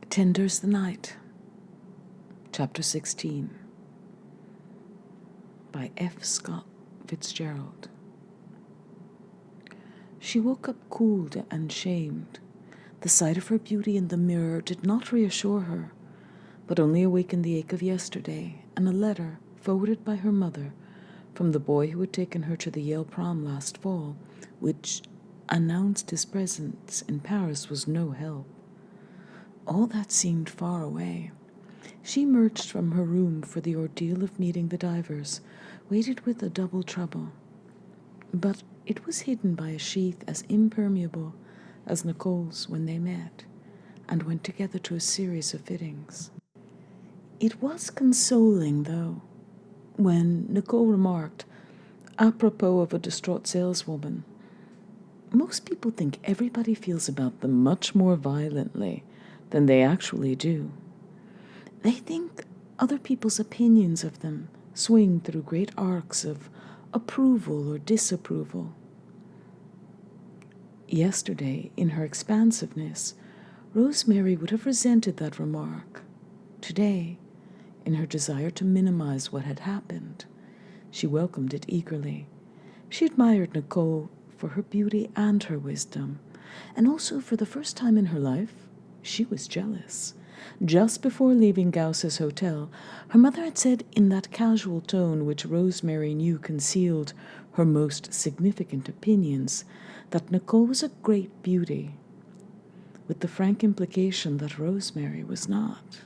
Tender's the Night, Chapter 16, by F. Scott Fitzgerald. She woke up cooled and shamed. The sight of her beauty in the mirror did not reassure her, but only awakened the ache of yesterday and a letter forwarded by her mother from the boy who had taken her to the Yale prom last fall, which announced his presence in Paris was no help. All that seemed far away. She emerged from her room for the ordeal of meeting the divers, weighted with a double trouble. But it was hidden by a sheath as impermeable as Nicole's when they met, and went together to a series of fittings. It was consoling, though, when Nicole remarked, apropos of a distraught saleswoman, "Most people think everybody feels about them much more violently than they actually do. They think other people's opinions of them swing through great arcs of approval or disapproval." Yesterday, in her expansiveness, Rosemary would have resented that remark. Today, in her desire to minimize what had happened, she welcomed it eagerly. She admired Nicole for her beauty and her wisdom, and also for the first time in her life, she was jealous. Just before leaving Gauss's hotel, her mother had said in that casual tone which Rosemary knew concealed her most significant opinions that Nicole was a great beauty, with the frank implication that Rosemary was not.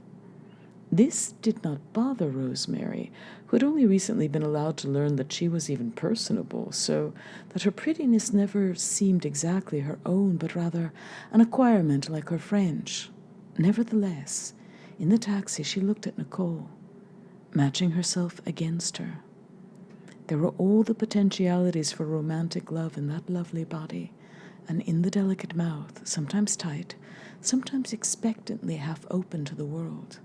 This did not bother Rosemary, who had only recently been allowed to learn that she was even personable, so that her prettiness never seemed exactly her own, but rather an acquirement like her French. Nevertheless, in the taxi she looked at Nicole, matching herself against her. There were all the potentialities for romantic love in that lovely body, and in the delicate mouth, sometimes tight, sometimes expectantly half open to the world.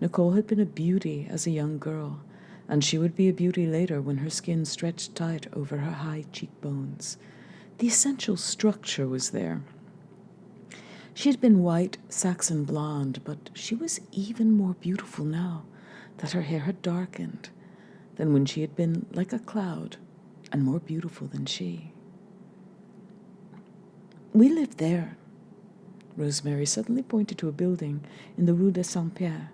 Nicole had been a beauty as a young girl, and she would be a beauty later when her skin stretched tight over her high cheekbones. The essential structure was there. She had been white Saxon blonde, but she was even more beautiful now that her hair had darkened than when she had been like a cloud and more beautiful than she. "We live there." Rosemary suddenly pointed to a building in the Rue de Saint-Pierre.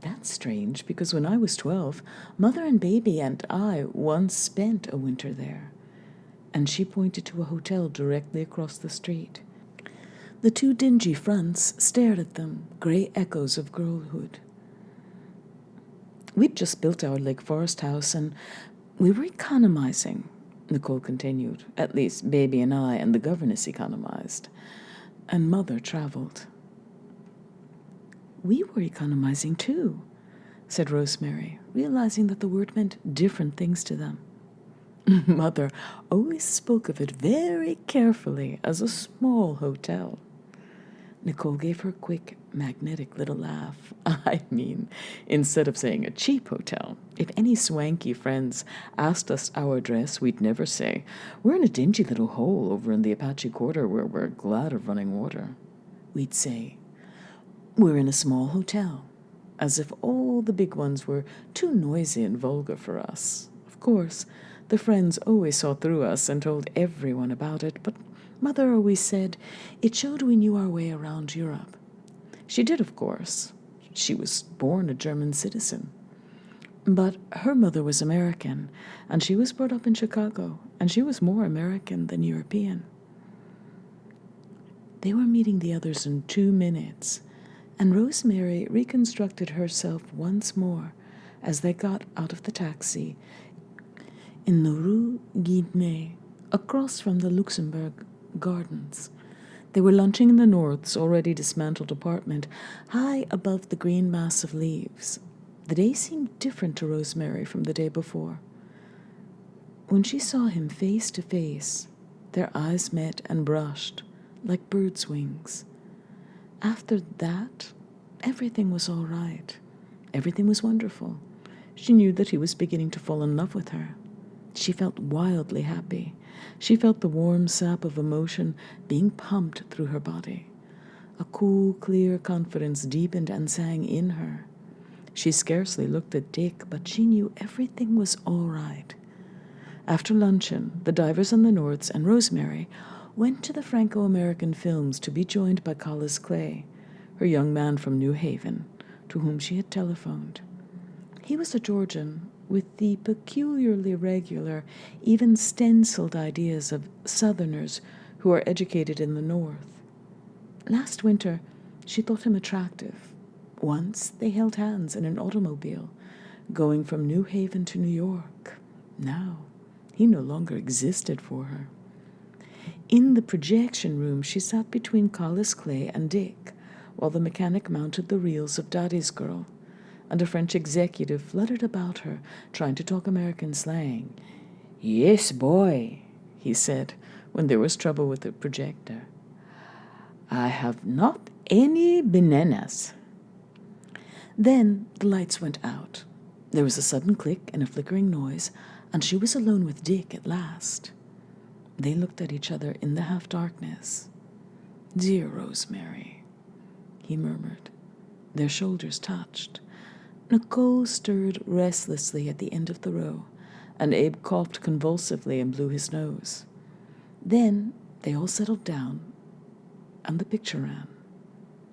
"That's strange, because when I was 12, Mother and Baby and I once spent a winter there." And she pointed to a hotel directly across the street. The two dingy fronts stared at them, gray echoes of girlhood. "We'd just built our Lake Forest house, and we were economizing," Nicole continued. "At least, Baby and I and the governess economized. And Mother traveled." "We were economizing, too," said Rosemary, realizing that the word meant different things to them. Mother always spoke of it very carefully as a small hotel. Nicole gave her a quick, magnetic little laugh. "I mean, instead of saying a cheap hotel, if any swanky friends asked us our address, we'd never say, 'We're in a dingy little hole over in the Apache Quarter where we're glad of running water.' We'd say, 'We're in a small hotel,' as if all the big ones were too noisy and vulgar for us. Of course, the friends always saw through us and told everyone about it, but Mother always said it showed we knew our way around Europe. She did, of course. She was born a German citizen. But her mother was American, and she was brought up in Chicago, and she was more American than European." They were meeting the others in 2 minutes, and Rosemary reconstructed herself once more as they got out of the taxi in the Rue Guinet, across from the Luxembourg Gardens. They were lunching in the North's already dismantled apartment, high above the green mass of leaves. The day seemed different to Rosemary from the day before. When she saw him face to face, their eyes met and brushed like birds' wings. After that, everything was all right. Everything was wonderful. She knew that he was beginning to fall in love with her. She felt wildly happy. She felt the warm sap of emotion being pumped through her body. A cool, clear confidence deepened and sang in her. She scarcely looked at Dick, but she knew everything was all right. After luncheon, the Divers and the Norths and Rosemary went to the Franco-American Films to be joined by Collis Clay, her young man from New Haven, to whom she had telephoned. He was a Georgian with the peculiarly regular, even stenciled ideas of Southerners who are educated in the North. Last winter, she thought him attractive. Once they held hands in an automobile, going from New Haven to New York. Now, he no longer existed for her. In the projection room, she sat between Collis Clay and Dick, while the mechanic mounted the reels of Daddy's Girl, and a French executive fluttered about her, trying to talk American slang. "Yes, boy," he said, when there was trouble with the projector. "I have not any bananas." Then the lights went out. There was a sudden click and a flickering noise, and she was alone with Dick at last. They looked at each other in the half-darkness. "Dear Rosemary," he murmured. Their shoulders touched. Nicole stirred restlessly at the end of the row, and Abe coughed convulsively and blew his nose. Then they all settled down, and the picture ran.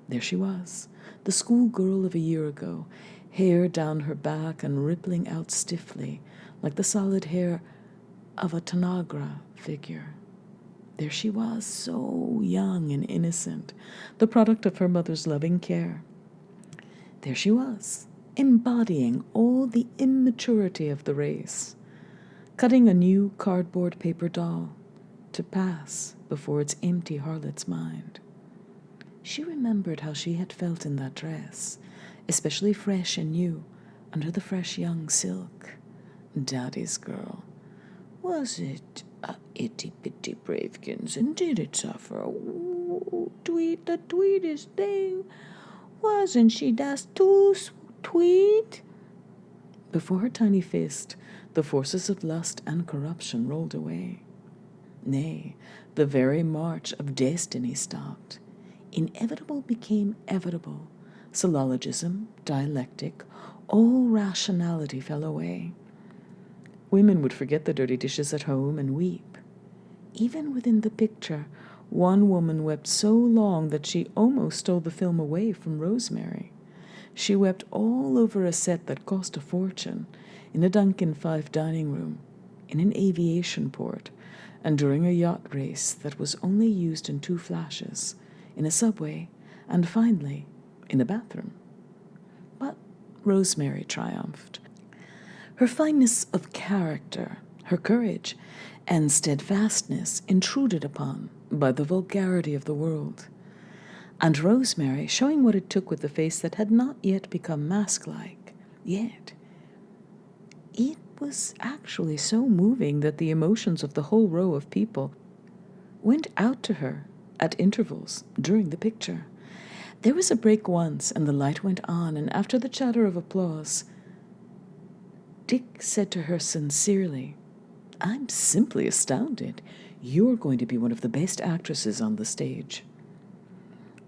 There she was, the schoolgirl of a year ago, hair down her back and rippling out stiffly, like the solid hair of a Tanagra figure. There she was, so young and innocent, the product of her mother's loving care. There she was, embodying all the immaturity of the race, cutting a new cardboard paper doll to pass before its empty harlot's mind. She remembered how she had felt in that dress, especially fresh and new, under the fresh young silk. Daddy's Girl. Was it a itty-bitty bravekins, and did it suffer? Oh, tweet, the tweetest thing. Wasn't she just too tweet? Before her tiny fist, the forces of lust and corruption rolled away. Nay, the very march of destiny stopped. Inevitable became evitable. Syllogism, dialectic, all rationality fell away. Women would forget the dirty dishes at home and weep. Even within the picture, one woman wept so long that she almost stole the film away from Rosemary. She wept all over a set that cost a fortune, in a Duncan Fife dining room, in an aviation port, and during a yacht race that was only used in 2 flashes, in a subway, and finally, in a bathroom. But Rosemary triumphed. Her fineness of character, her courage, and steadfastness intruded upon by the vulgarity of the world. And Rosemary, showing what it took with a face that had not yet become mask-like, yet it was actually so moving that the emotions of the whole row of people went out to her at intervals during the picture. There was a break once, and the light went on, and after the chatter of applause, Dick said to her sincerely, "I'm simply astounded. You're going to be one of the best actresses on the stage."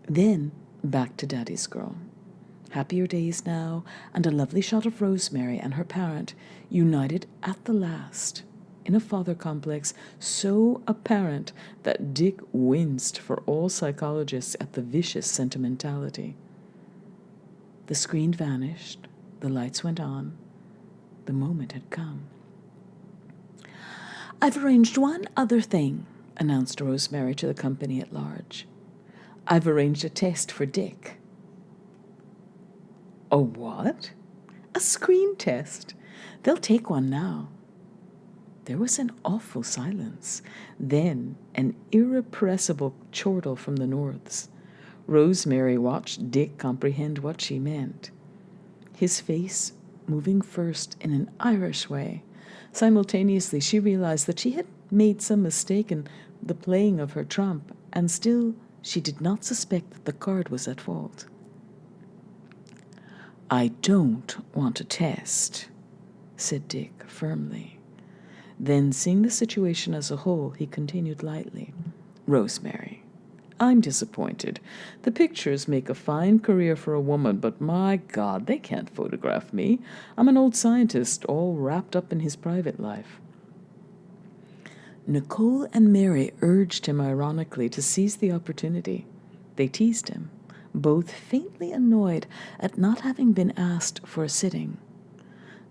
Then back to Daddy's Girl. Happier days now, and a lovely shot of Rosemary and her parent, united at the last, in a father complex so apparent that Dick winced for all psychologists at the vicious sentimentality. The screen vanished, the lights went on, the moment had come. "I've arranged one other thing," announced Rosemary to the company at large. "I've arranged a test for Dick." "A what?" "A screen test. They'll take one now." There was an awful silence, then an irrepressible chortle from the Norths. Rosemary watched Dick comprehend what she meant. His face moving first in an Irish way. Simultaneously, she realized that she had made some mistake in the playing of her trump, and still she did not suspect that the card was at fault. "I don't want a test," said Dick firmly. Then, seeing the situation as a whole, he continued lightly, "Rosemary, I'm disappointed. The pictures make a fine career for a woman, but my God, they can't photograph me. I'm an old scientist, all wrapped up in his private life. Nicole and Mary urged him ironically to seize the opportunity. They teased him, both faintly annoyed at not having been asked for a sitting.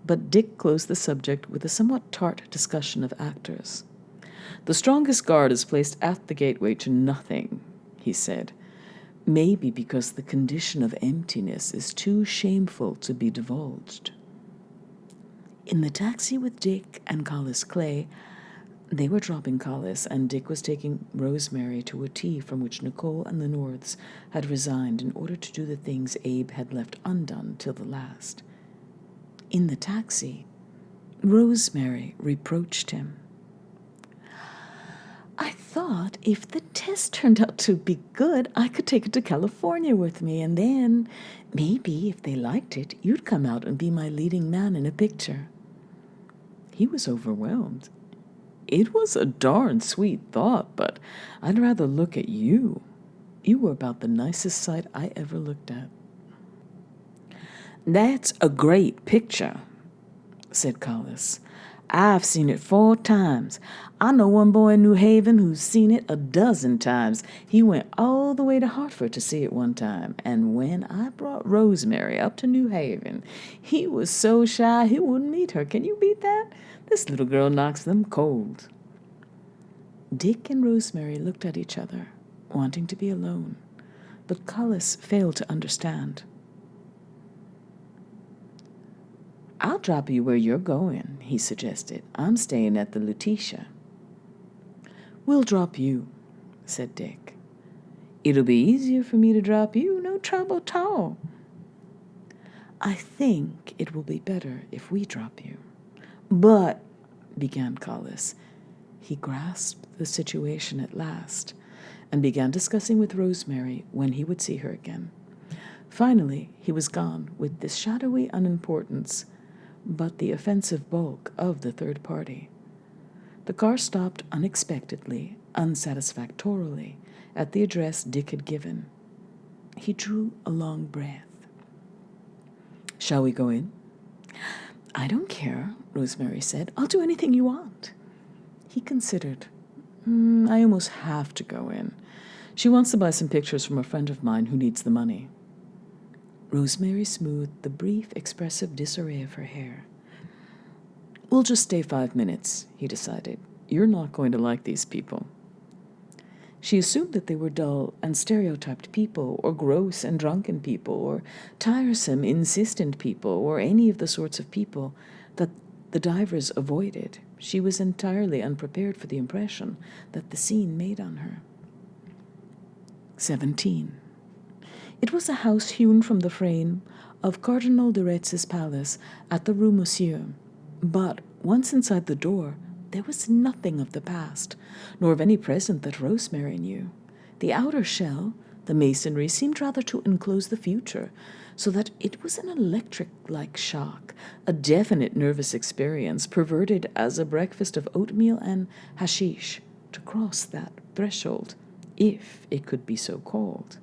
But Dick closed the subject with a somewhat tart discussion of actors. The strongest guard is placed at the gateway to nothing, he said, maybe because the condition of emptiness is too shameful to be divulged. In the taxi with Dick and Collis Clay, they were dropping Collis, and Dick was taking Rosemary to a tea from which Nicole and the Norths had resigned in order to do the things Abe had left undone till the last. In the taxi, Rosemary reproached him. I thought if the test turned out to be good, I could take it to California with me, and then, maybe, if they liked it, you'd come out and be my leading man in a picture. He was overwhelmed. It was a darn sweet thought, but I'd rather look at you. You were about the nicest sight I ever looked at. That's a great picture, said Collis. I've seen it 4 times. I know one boy in New Haven who's seen it a dozen times. He went all the way to Hartford to see it one time, and when I brought Rosemary up to New Haven, he was so shy he wouldn't meet her. Can you beat that? This little girl knocks them cold. Dick and Rosemary looked at each other, wanting to be alone, but Collis failed to understand. I'll drop you where you're going, he suggested. I'm staying at the Lutetia. We'll drop you, said Dick. It'll be easier for me to drop you, no trouble at all. I think it will be better if we drop you. But, began Collis. He grasped the situation at last and began discussing with Rosemary when he would see her again. Finally, he was gone with this shadowy unimportance, but the offensive bulk of the third party. The car stopped unexpectedly, unsatisfactorily, at the address Dick had given. He drew a long breath. Shall we go in? I don't care, Rosemary said. I'll do anything you want. He considered. I almost have to go in. She wants to buy some pictures from a friend of mine who needs the money. Rosemary smoothed the brief, expressive disarray of her hair. We'll just stay 5 minutes, he decided. You're not going to like these people. She assumed that they were dull and stereotyped people, or gross and drunken people, or tiresome, insistent people, or any of the sorts of people that the divers avoided. She was entirely unprepared for the impression that the scene made on her. 17. It was a house hewn from the frame of Cardinal de Retz's palace at the Rue Monsieur, but once inside the door, there was nothing of the past, nor of any present that Rosemary knew. The outer shell, the masonry, seemed rather to enclose the future, so that it was an electric-like shock, a definite nervous experience, perverted as a breakfast of oatmeal and hashish, to cross that threshold, if it could be so called,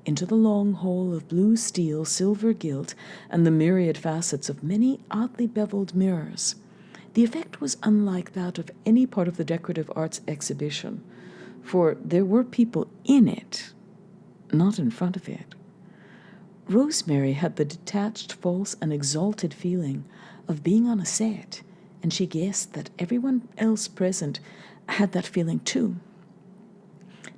into the long hall of blue steel, silver gilt, and the myriad facets of many oddly beveled mirrors. The effect was unlike that of any part of the decorative arts exhibition, for there were people in it, not in front of it. Rosemary had the detached, false, and exalted feeling of being on a set, and she guessed that everyone else present had that feeling too.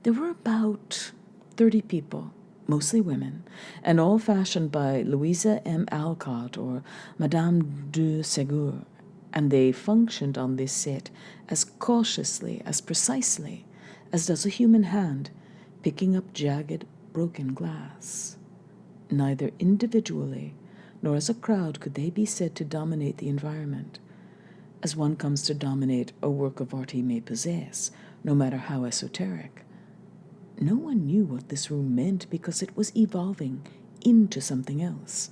There were about 30 people, mostly women, and all fashioned by Louisa M. Alcott or Madame de Ségur, and they functioned on this set as cautiously, as precisely, as does a human hand picking up jagged, broken glass. Neither individually nor as a crowd could they be said to dominate the environment, as one comes to dominate a work of art he may possess, no matter how esoteric. No one knew what this room meant because it was evolving into something else,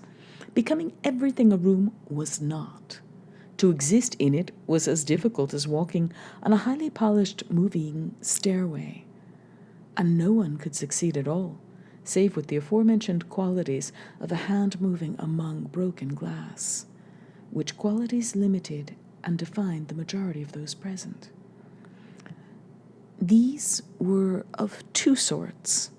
becoming everything a room was not. To exist in it was as difficult as walking on a highly polished moving stairway. and no one could succeed at all, save with the aforementioned qualities of a hand moving among broken glass, which qualities limited and defined the majority of those present. These were of two sorts.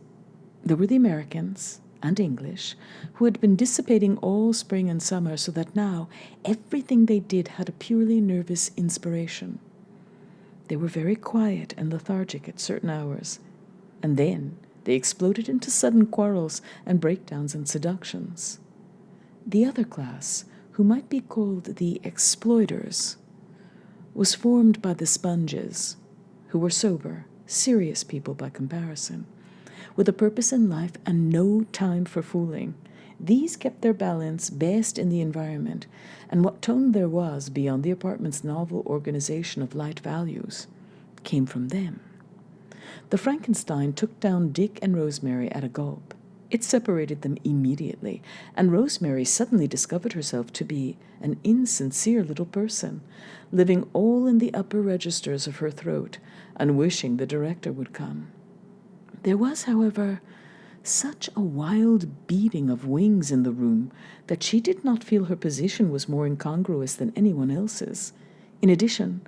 There were the Americans and English, who had been dissipating all spring and summer, so that now everything they did had a purely nervous inspiration. They were very quiet and lethargic at certain hours, and then they exploded into sudden quarrels and breakdowns and seductions. The other class, who might be called the exploiters, was formed by the sponges, who were sober, serious people by comparison, with a purpose in life and no time for fooling. These kept their balance best in the environment, and what tone there was beyond the apartment's novel organization of light values came from them. The Frankenstein took down Dick and Rosemary at a gulp. It separated them immediately, and Rosemary suddenly discovered herself to be an insincere little person, living all in the upper registers of her throat and wishing the director would come. There was, however, such a wild beating of wings in the room that she did not feel her position was more incongruous than anyone else's. In addition,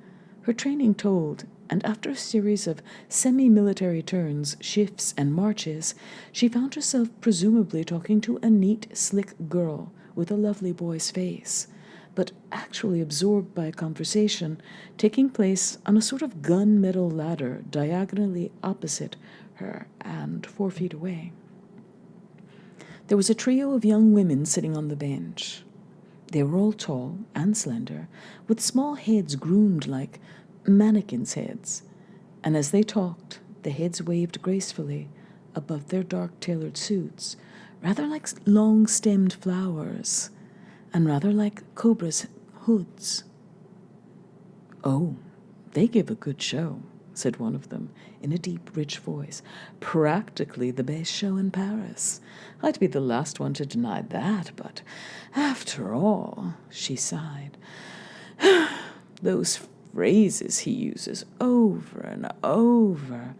her training told, and after a series of semi-military turns, shifts, and marches, she found herself presumably talking to a neat, slick girl with a lovely boy's face, but actually absorbed by a conversation taking place on a sort of gunmetal ladder diagonally opposite her and 4 feet away. There was a trio of young women sitting on the bench. They were all tall and slender, with small heads groomed like mannequins' heads, and as they talked, the heads waved gracefully above their dark-tailored suits, rather like long-stemmed flowers, and rather like cobras' hoods. "Oh, they give a good show," said one of them in a deep, rich voice. "Practically the best show in Paris. I'd be the last one to deny that, but after all," she sighed, "those phrases he uses over and over.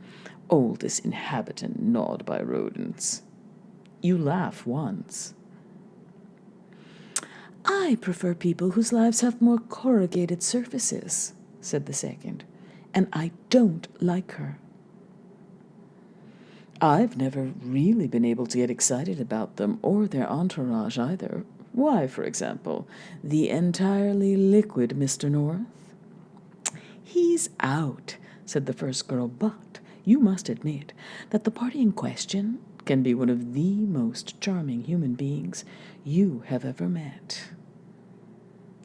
Oldest inhabitant gnawed by rodents. You laugh once." "I prefer people whose lives have more corrugated surfaces," said the second, "and I don't like her." "I've never really been able to get excited about them or their entourage either. Why, for example, the entirely liquid Mr. North?" "He's out," said the first girl, "but you must admit that the party in question can be one of the most charming human beings you have ever met."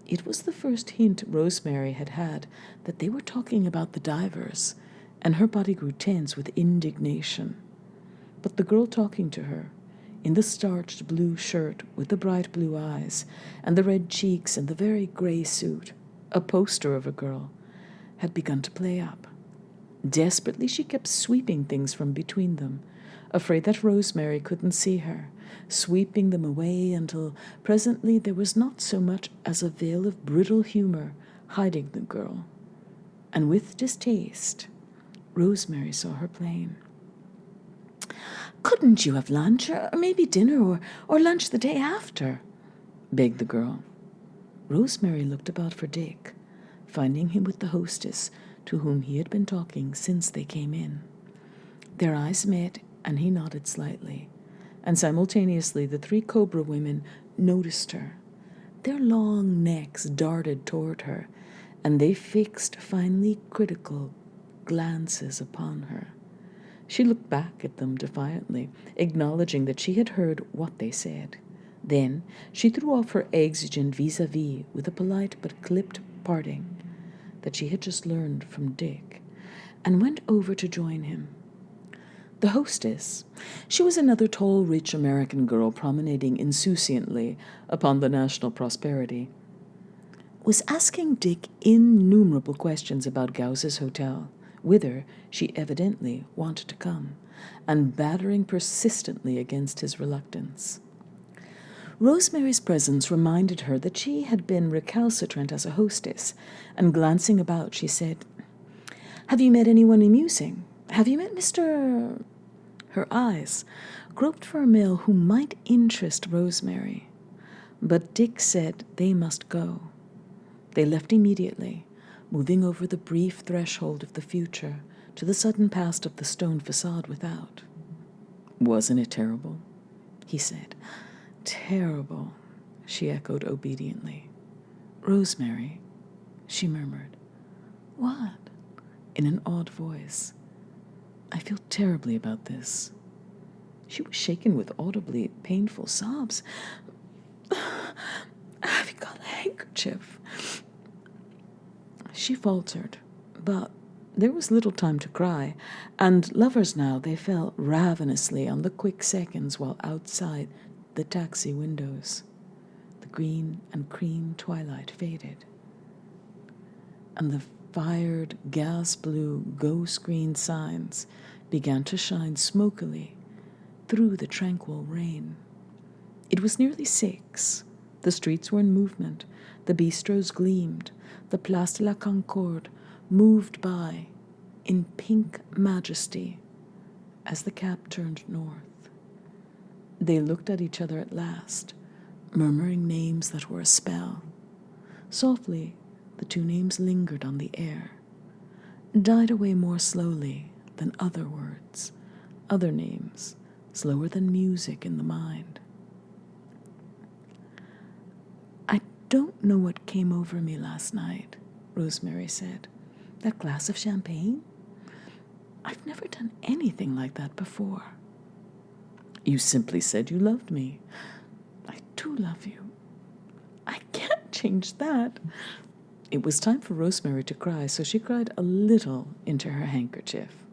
It was the first hint Rosemary had had that they were talking about the divers, and her body grew tense with indignation. But the girl talking to her, in the starched blue shirt with the bright blue eyes and the red cheeks and the very gray suit, a poster of a girl, had begun to play up. Desperately she kept sweeping things from between them, afraid that Rosemary couldn't see her, sweeping them away until presently there was not so much as a veil of brittle humor hiding the girl. And with distaste, Rosemary saw her plain. "Couldn't you have lunch, or maybe dinner, or lunch the day after?" begged the girl. Rosemary looked about for Dick, finding him with the hostess to whom he had been talking since they came in. Their eyes met, and he nodded slightly, and simultaneously the 3 cobra women noticed her. Their long necks darted toward her, and they fixed finely critical glances upon her. She looked back at them defiantly, acknowledging that she had heard what they said. Then she threw off her exigent vis-a-vis with a polite but clipped parting that she had just learned from Dick, and went over to join him. The hostess, she was another tall, rich American girl promenading insouciantly upon the national prosperity, was asking Dick innumerable questions about Gauss's hotel, whither she evidently wanted to come, and battering persistently against his reluctance. Rosemary's presence reminded her that she had been recalcitrant as a hostess, and glancing about, she said, "Have you met anyone amusing? Have you met Mr. Her eyes groped for a male who might interest Rosemary, but Dick said they must go. They left immediately, moving over the brief threshold of the future to the sudden past of the stone facade without. "Wasn't it terrible?" he said. "Terrible," she echoed obediently. "Rosemary," she murmured. "What?" in an awed voice. "I feel terribly about this." She was shaken with audibly painful sobs. "Have you got a handkerchief?" She faltered, but there was little time to cry, and lovers now, they fell ravenously on the quick seconds while outside the taxi windows. The green and cream twilight faded, and the fired gas-blue go-screen signs began to shine smokily through the tranquil rain. It was nearly 6. The streets were in movement. The bistros gleamed. The Place de la Concorde moved by in pink majesty as the cab turned north. They looked at each other at last, murmuring names that were a spell. Softly, the two names lingered on the air, died away more slowly than other words, other names, slower than music in the mind. "I don't know what came over me last night," Rosemary said. "That glass of champagne? I've never done anything like that before." "You simply said you loved me." "I do love you. I can't change that." It was time for Rosemary to cry, so she cried a little into her handkerchief.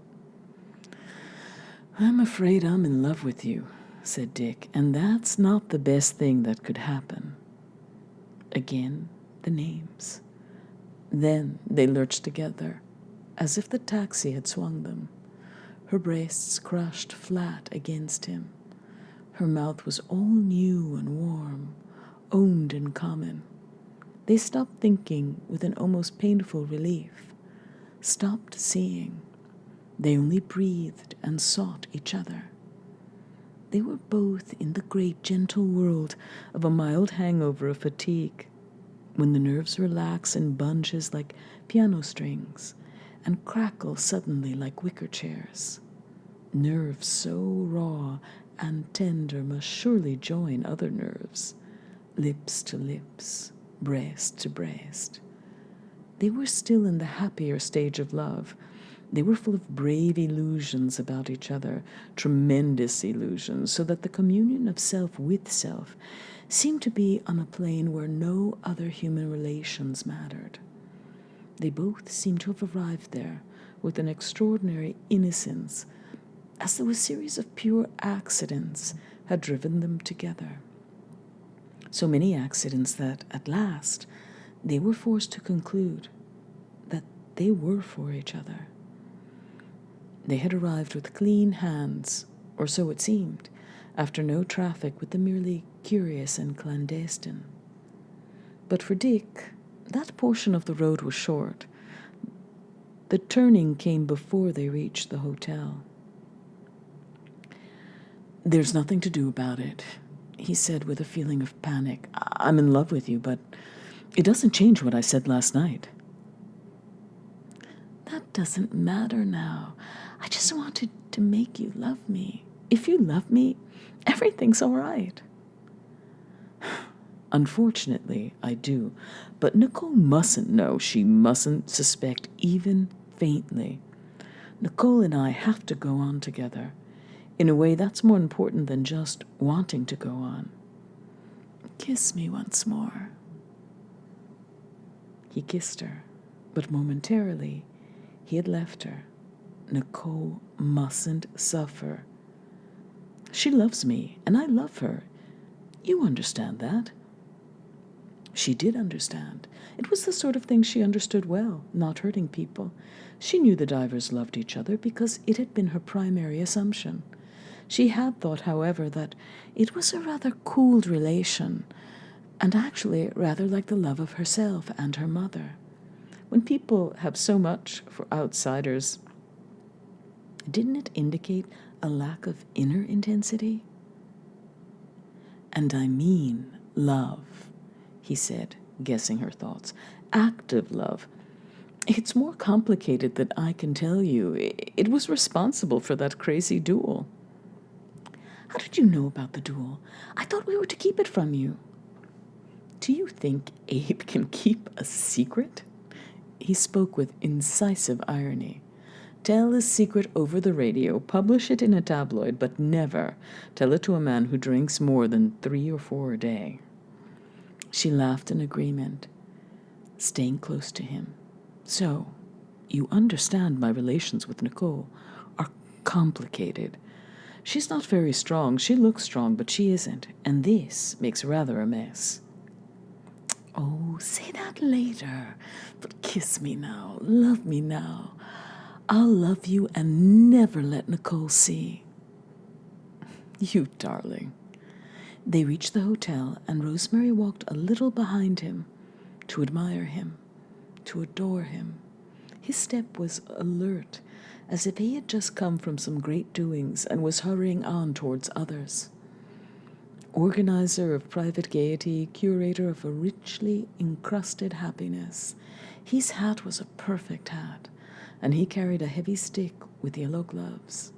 "I'm afraid I'm in love with you," said Dick, "and that's not the best thing that could happen." Again, the names. Then they lurched together, as if the taxi had swung them. Her breasts crushed flat against him. Her mouth was all new and warm, owned in common. They stopped thinking with an almost painful relief, stopped seeing. They only breathed and sought each other. They were both in the great gentle world of a mild hangover of fatigue, when the nerves relax in bunches like piano strings and crackle suddenly like wicker chairs. Nerves so raw and tender must surely join other nerves, lips to lips, breast to breast. They were still in the happier stage of love. They were full of brave illusions about each other, tremendous illusions, so that the communion of self with self seemed to be on a plane where no other human relations mattered. They both seemed to have arrived there with an extraordinary innocence, as though a series of pure accidents had driven them together. So many accidents that, at last, they were forced to conclude that they were for each other. They had arrived with clean hands, or so it seemed, after no traffic with the merely curious and clandestine. But for Dick, that portion of the road was short. The turning came before they reached the hotel. "There's nothing to do about it," he said with a feeling of panic. "I'm in love with you, but it doesn't change what I said last night." "That doesn't matter now. I just wanted to make you love me. If you love me, everything's all right." "Unfortunately, I do. But Nicole mustn't know. She mustn't suspect even faintly. Nicole and I have to go on together. In a way, that's more important than just wanting to go on." "Kiss me once more." He kissed her, but momentarily he had left her. Nicole mustn't suffer. "She loves me, and I love her. You understand that." She did understand. It was the sort of thing she understood well, not hurting people. She knew the divers loved each other because it had been her primary assumption. She had thought, however, that it was a rather cooled relation, and actually rather like the love of herself and her mother. When people have so much for outsiders, didn't it indicate a lack of inner intensity? And I mean love, he said, guessing her thoughts. Active love. It's more complicated than I can tell you. It was responsible for that crazy duel. How did you know about the duel? I thought we were to keep it from you. Do you think Abe can keep a secret? He spoke with incisive irony. Tell a secret over the radio, publish it in a tabloid, but never tell it to a man who drinks more than 3 or 4 a day. She laughed in agreement, staying close to him. So, you understand my relations with Nicole are complicated. She's not very strong. She looks strong, but she isn't. And this makes rather a mess. Oh, say that later. But kiss me now. Love me now. I'll love you and never let Nicole see. You darling. They reached the hotel, and Rosemary walked a little behind him to admire him, to adore him. His step was alert, as if he had just come from some great doings and was hurrying on towards others. Organizer of private gaiety, curator of a richly encrusted happiness, his hat was a perfect hat, and he carried a heavy stick with yellow gloves.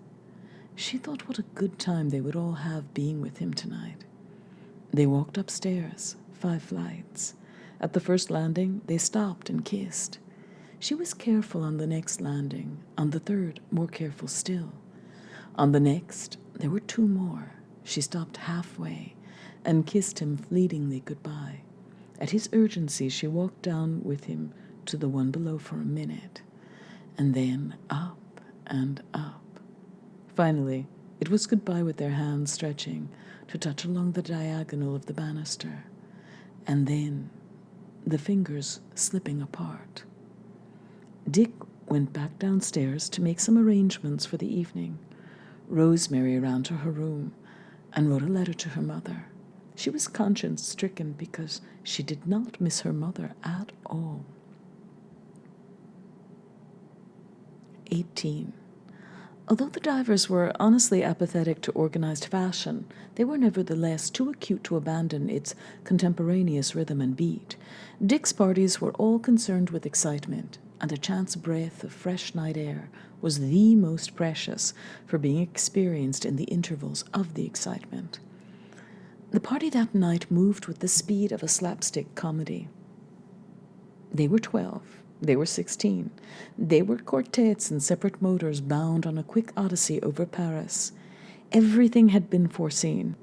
She thought what a good time they would all have being with him tonight. They walked upstairs, 5 flights. At the first landing, they stopped and kissed. She was careful on the next landing, on the third, more careful still. On the next, there were 2 more. She stopped halfway and kissed him fleetingly goodbye. At his urgency, she walked down with him to the one below for a minute, and then up and up. Finally, it was goodbye with their hands stretching to touch along the diagonal of the banister, and then the fingers slipping apart. Dick went back downstairs to make some arrangements for the evening. Rosemary ran to her room and wrote a letter to her mother. She was conscience-stricken because she did not miss her mother at all. 18. Although the divers were honestly apathetic to organized fashion, they were nevertheless too acute to abandon its contemporaneous rhythm and beat. Dick's parties were all concerned with excitement, and a chance breath of fresh night air was the most precious for being experienced in the intervals of the excitement. The party that night moved with the speed of a slapstick comedy. They were 12. They were 16. They were quartets in separate motors bound on a quick odyssey over Paris. Everything had been foreseen.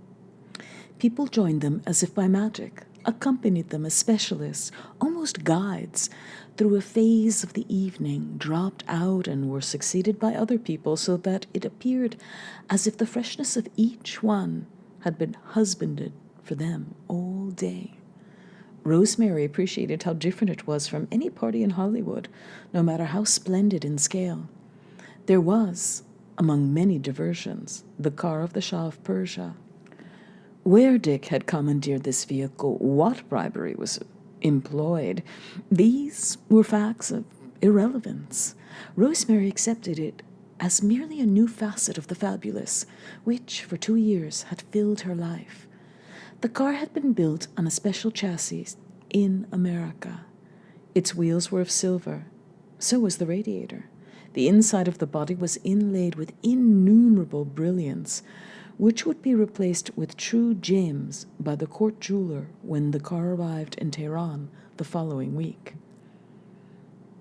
People joined them as if by magic, accompanied them as specialists, almost guides, through a phase of the evening, dropped out and were succeeded by other people, so that it appeared as if the freshness of each one had been husbanded for them all day. Rosemary appreciated how different it was from any party in Hollywood, no matter how splendid in scale. There was, among many diversions, the car of the Shah of Persia. Where Dick had commandeered this vehicle, what bribery was employed, these were facts of irrelevance. Rosemary accepted it as merely a new facet of the fabulous, which for 2 years had filled her life. The car had been built on a special chassis in America. Its wheels were of silver. So was the radiator. The inside of the body was inlaid with innumerable brilliants, which would be replaced with true gems by the court jeweler when the car arrived in Tehran the following week.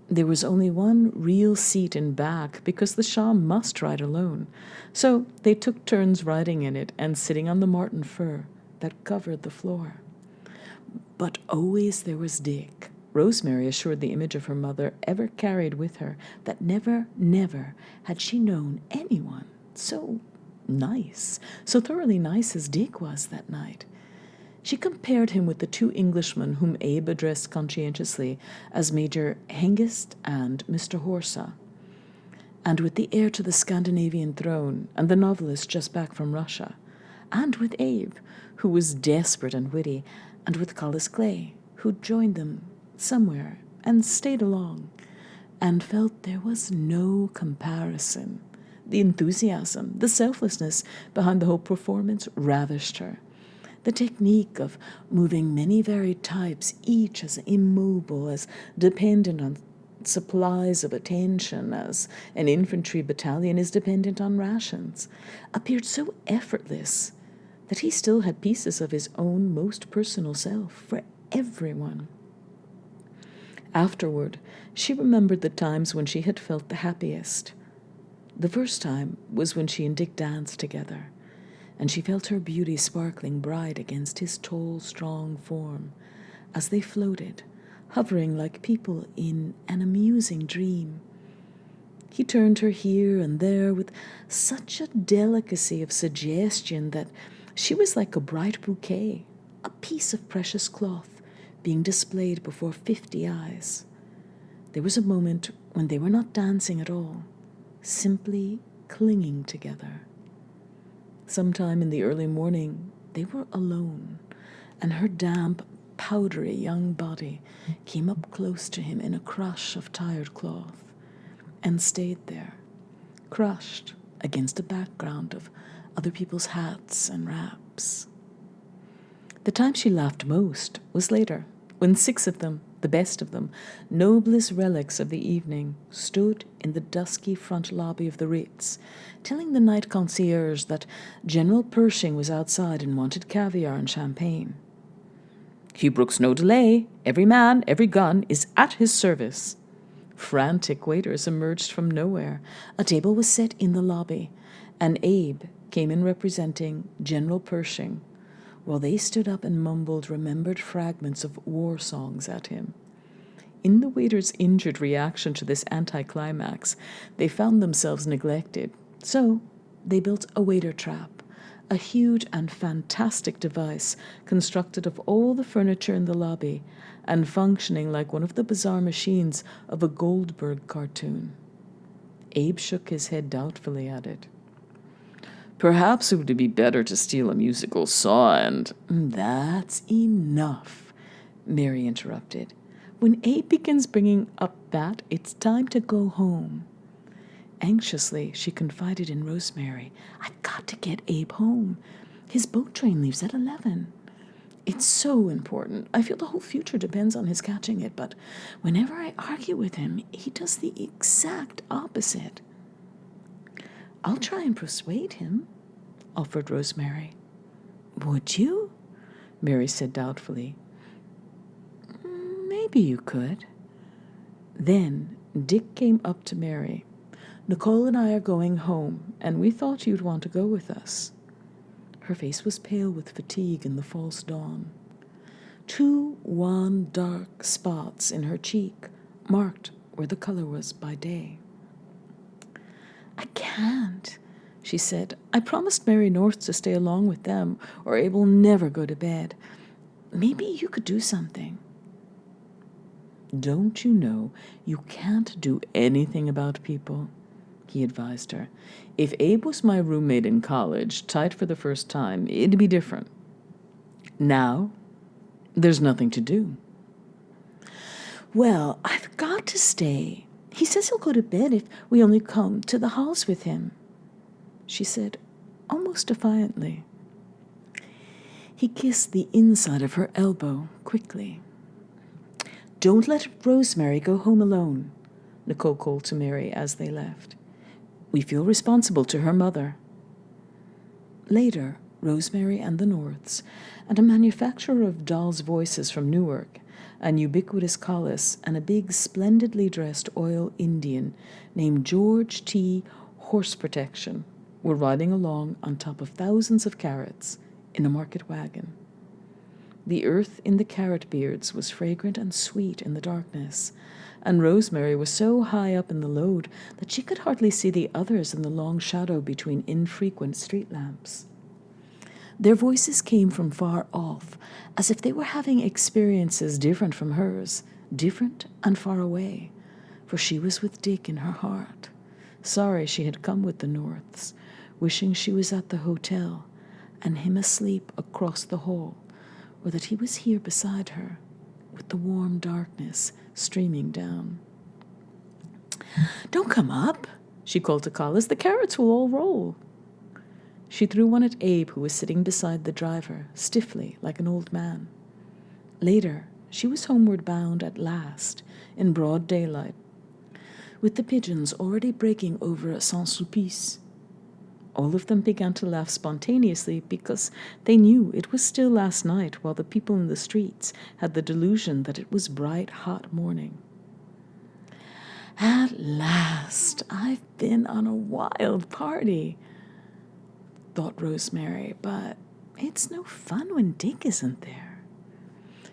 There was only one real seat in back because the Shah must ride alone, so they took turns riding in it and sitting on the marten fur that covered the floor. But always there was Dick. Rosemary assured the image of her mother ever carried with her that never, never had she known anyone so nice, so thoroughly nice as Dick was that night. She compared him with the 2 Englishmen whom Abe addressed conscientiously as Major Hengist and Mr. Horsa, and with the heir to the Scandinavian throne and the novelist just back from Russia, and with Abe, who was desperate and witty, and with Collis Clay, who joined them somewhere and stayed along, and felt there was no comparison. The enthusiasm, the selflessness behind the whole performance ravished her. The technique of moving many varied types, each as immobile, as dependent on supplies of attention as an infantry battalion is dependent on rations, appeared so effortless that he still had pieces of his own most personal self for everyone. Afterward, she remembered the times when she had felt the happiest. The first time was when she and Dick danced together, and she felt her beauty sparkling bright against his tall, strong form as they floated, hovering like people in an amusing dream. He turned her here and there with such a delicacy of suggestion that she was like a bright bouquet, a piece of precious cloth being displayed before 50 eyes. There was a moment when they were not dancing at all, simply clinging together. Sometime in the early morning, they were alone, and her damp, powdery young body came up close to him in a crush of tired cloth, and stayed there, crushed against a background of other people's hats and wraps. The time she laughed most was later, when 6 of them, the best of them, noblest relics of the evening, stood in the dusky front lobby of the Ritz, telling the night concierge that General Pershing was outside and wanted caviar and champagne. "He brooks no delay. Every man, every gun is at his service." Frantic waiters emerged from nowhere. A table was set in the lobby, and Abe came in representing General Pershing, while they stood up and mumbled remembered fragments of war songs at him. In the waiters' injured reaction to this anticlimax, they found themselves neglected, so they built a waiter trap, a huge and fantastic device constructed of all the furniture in the lobby and functioning like one of the bizarre machines of a Goldberg cartoon. Abe shook his head doubtfully at it. "Perhaps it would be better to steal a musical saw and—" "That's enough," Mary interrupted. "When Abe begins bringing up that, it's time to go home." Anxiously, she confided in Rosemary. "I've got to get Abe home. His boat train leaves at 11. It's so important. I feel the whole future depends on his catching it, but whenever I argue with him, he does the exact opposite." "I'll try and persuade him," offered Rosemary. "Would you?" Mary said doubtfully. "Maybe you could." Then Dick came up to Mary. "Nicole and I are going home, and we thought you'd want to go with us." Her face was pale with fatigue in the false dawn. 2 wan, dark spots in her cheek marked where the color was by day. "I can't," she said. "I promised Mary North to stay along with them, or Abe will never go to bed. Maybe you could do something." "Don't you know you can't do anything about people?" he advised her. "If Abe was my roommate in college, tight for the first time, it'd be different. Now, there's nothing to do." "Well, I've got to stay. He says he'll go to bed if we only come to the halls with him," she said, almost defiantly. He kissed the inside of her elbow quickly. "Don't let Rosemary go home alone," Nicole called to Mary as they left. "We feel responsible to her mother." Later, Rosemary and the Norths, and a manufacturer of dolls' voices from Newark, an ubiquitous Collis, and a big, splendidly dressed oil Indian named George T. Horse Protection were riding along on top of thousands of carrots in a market wagon. The earth in the carrot beards was fragrant and sweet in the darkness, and Rosemary was so high up in the load that she could hardly see the others in the long shadow between infrequent street lamps. Their voices came from far off, as if they were having experiences different from hers, different and far away, for she was with Dick in her heart, sorry she had come with the Norths, wishing she was at the hotel, and him asleep across the hall, or that he was here beside her, with the warm darkness streaming down. "Don't come up," she called to Collis. "The carrots will all roll." She threw one at Abe, who was sitting beside the driver, stiffly, like an old man. Later, she was homeward bound at last, in broad daylight, with the pigeons already breaking over Saint-Sulpice. All of them began to laugh spontaneously because they knew it was still last night, while the people in the streets had the delusion that it was bright, hot morning. "At last, I've been on a wild party," thought Rosemary, "but it's no fun when Dick isn't there."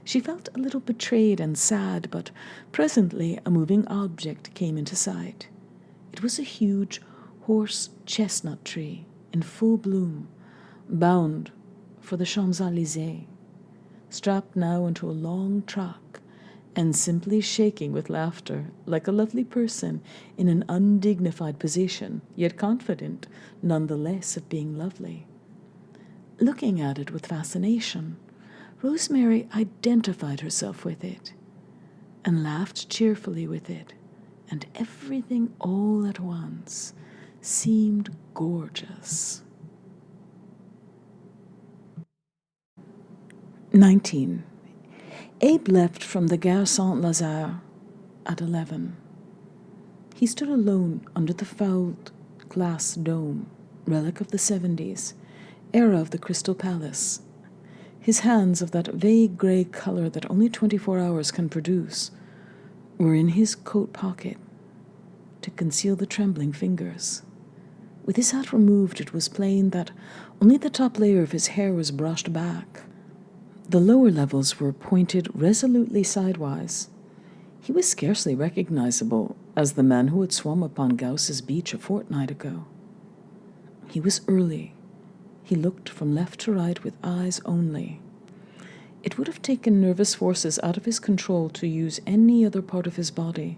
She felt a little betrayed and sad, but presently a moving object came into sight. It was a huge horse chestnut tree in full bloom, bound for the Champs-Élysées, strapped now into a long truck, and simply shaking with laughter, like a lovely person in an undignified position, yet confident, none the less, of being lovely. Looking at it with fascination, Rosemary identified herself with it and laughed cheerfully with it, and everything all at once seemed gorgeous. 19. Abe left from the Gare Saint-Lazare at 11. He stood alone under the fouled glass dome, relic of the 70s, era of the Crystal Palace. His hands, of that vague gray color that only 24 hours can produce, were in his coat pocket to conceal the trembling fingers. With his hat removed, it was plain that only the top layer of his hair was brushed back. The lower levels were pointed resolutely sidewise. He was scarcely recognizable as the man who had swum upon Gauss's beach a fortnight ago. He was early. He looked from left to right with eyes only. It would have taken nervous forces out of his control to use any other part of his body.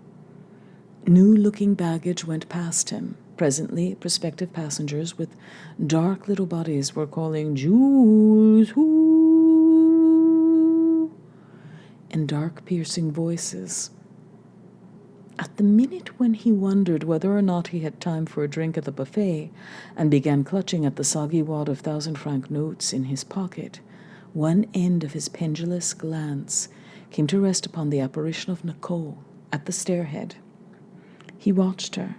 New-looking baggage went past him. Presently, prospective passengers with dark little bodies were calling, "Jules, whoo!" in dark, piercing voices. At the minute when he wondered whether or not he had time for a drink at the buffet and began clutching at the soggy wad of 1,000-franc notes in his pocket, one end of his pendulous glance came to rest upon the apparition of Nicole at the stairhead. He watched her.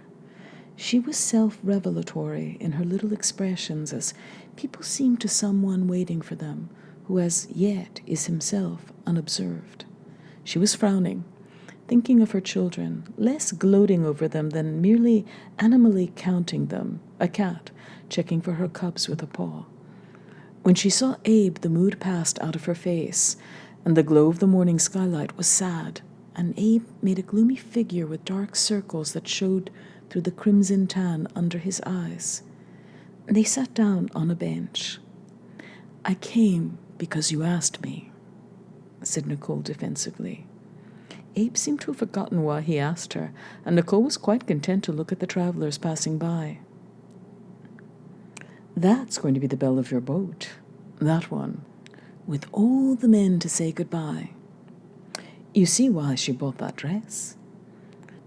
She was self-revelatory in her little expressions, as people seem to someone waiting for them who as yet is himself unobserved. She was frowning, thinking of her children, less gloating over them than merely animally counting them, a cat checking for her cubs with a paw. When she saw Abe, the mood passed out of her face, and the glow of the morning skylight was sad, and Abe made a gloomy figure with dark circles that showed through the crimson tan under his eyes. They sat down on a bench. "I came because you asked me," said Nicole defensively. Abe seemed to have forgotten why he asked her, and Nicole was quite content to look at the travelers passing by. "That's going to be the belle of your boat, that one, with all the men to say goodbye. You see why she bought that dress?"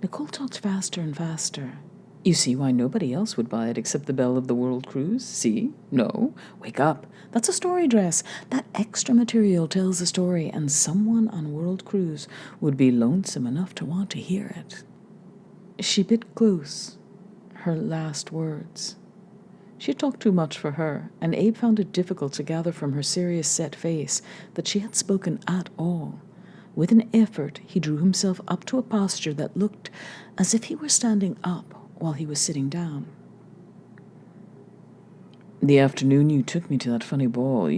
Nicole talked faster and faster. "You see why nobody else would buy it except the belle of the world cruise? See? No? Wake up. That's a story dress. That extra material tells a story, and someone on world cruise would be lonesome enough to want to hear it." She bit close her last words. She talked too much for her, and Abe found it difficult to gather from her serious set face that she had spoken at all. With an effort, he drew himself up to a posture that looked as if he were standing up while he was sitting down. "The afternoon you took me to that funny ball,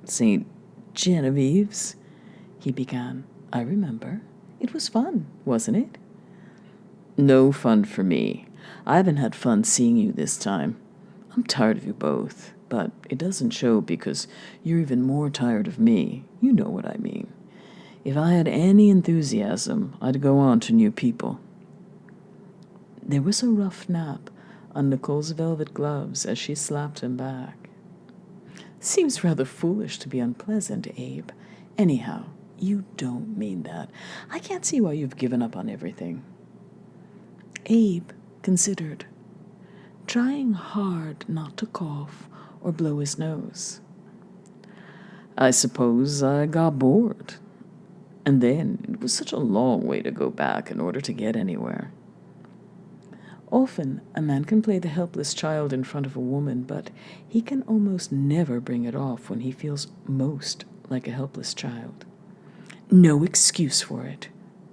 St. Genevieve's," he began. "I remember. It was fun, wasn't it?" "No fun for me. I haven't had fun seeing you this time. I'm tired of you both, but it doesn't show because you're even more tired of me. You know what I mean. If I had any enthusiasm, I'd go on to new people." There was a rough nap on Nicole's velvet gloves as she slapped him back. "Seems rather foolish to be unpleasant, Abe. Anyhow, you don't mean that. I can't see why you've given up on everything." Abe considered. trying hard not to cough or blow his nose. "I suppose I got bored. And then it was such a long way to go back in order to get anywhere." Often, a man can play the helpless child in front of a woman, but he can almost never bring it off when he feels most like a helpless child. "No excuse for it,"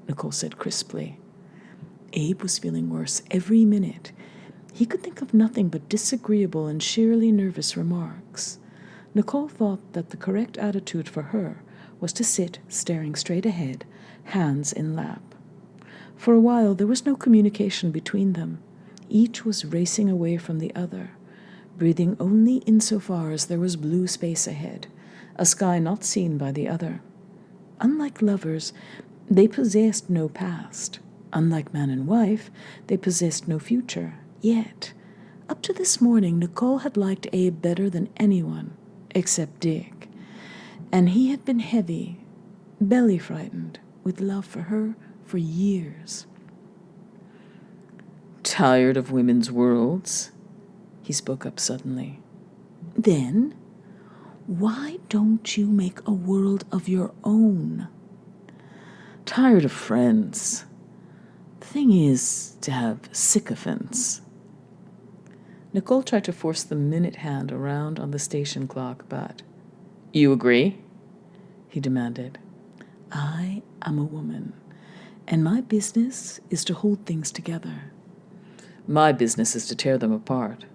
Nicole said crisply. Abe was feeling worse every minute. He could think of nothing but disagreeable and sheerly nervous remarks. Nicole thought that the correct attitude for her was to sit staring straight ahead, hands in lap. For a while there was no communication between them. Each was racing away from the other, breathing only insofar as there was blue space ahead, a sky not seen by the other. Unlike lovers, they possessed no past. Unlike man and wife, they possessed no future. Yet, up to this morning, Nicole had liked Abe better than anyone, except Dick. And he had been heavy, belly frightened, with love for her for years. "Tired of women's worlds?" He spoke up suddenly. "Then, why don't you make a world of your own?" "Tired of friends. The thing is to have sycophants." Nicole tried to force the minute hand around on the station clock, but... "You agree?" he demanded. "I am a woman, and my business is to hold things together." "My business is to tear them apart."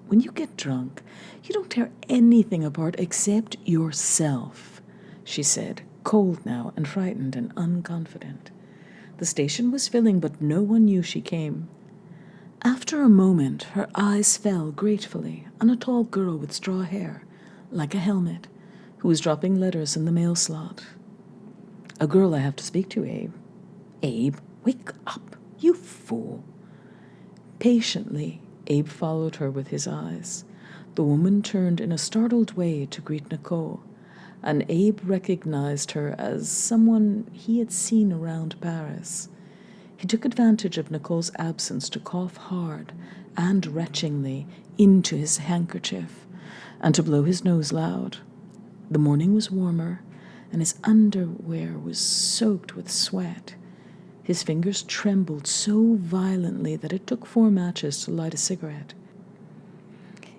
"When you get drunk, you don't tear anything apart except yourself," she said, cold now and frightened and unconfident. The station was filling, but no one knew she came. After a moment, her eyes fell gratefully on a tall girl with straw hair, like a helmet, who was dropping letters in the mail slot. "A girl I have to speak to, Abe." "Abe, wake up, you fool." Patiently, Abe followed her with his eyes. The woman turned in a startled way to greet Nicole, and Abe recognized her as someone he had seen around Paris. He took advantage of Nicole's absence to cough hard and retchingly into his handkerchief, and to blow his nose loud. The morning was warmer, and his underwear was soaked with sweat. His fingers trembled so violently that it took 4 matches to light a cigarette.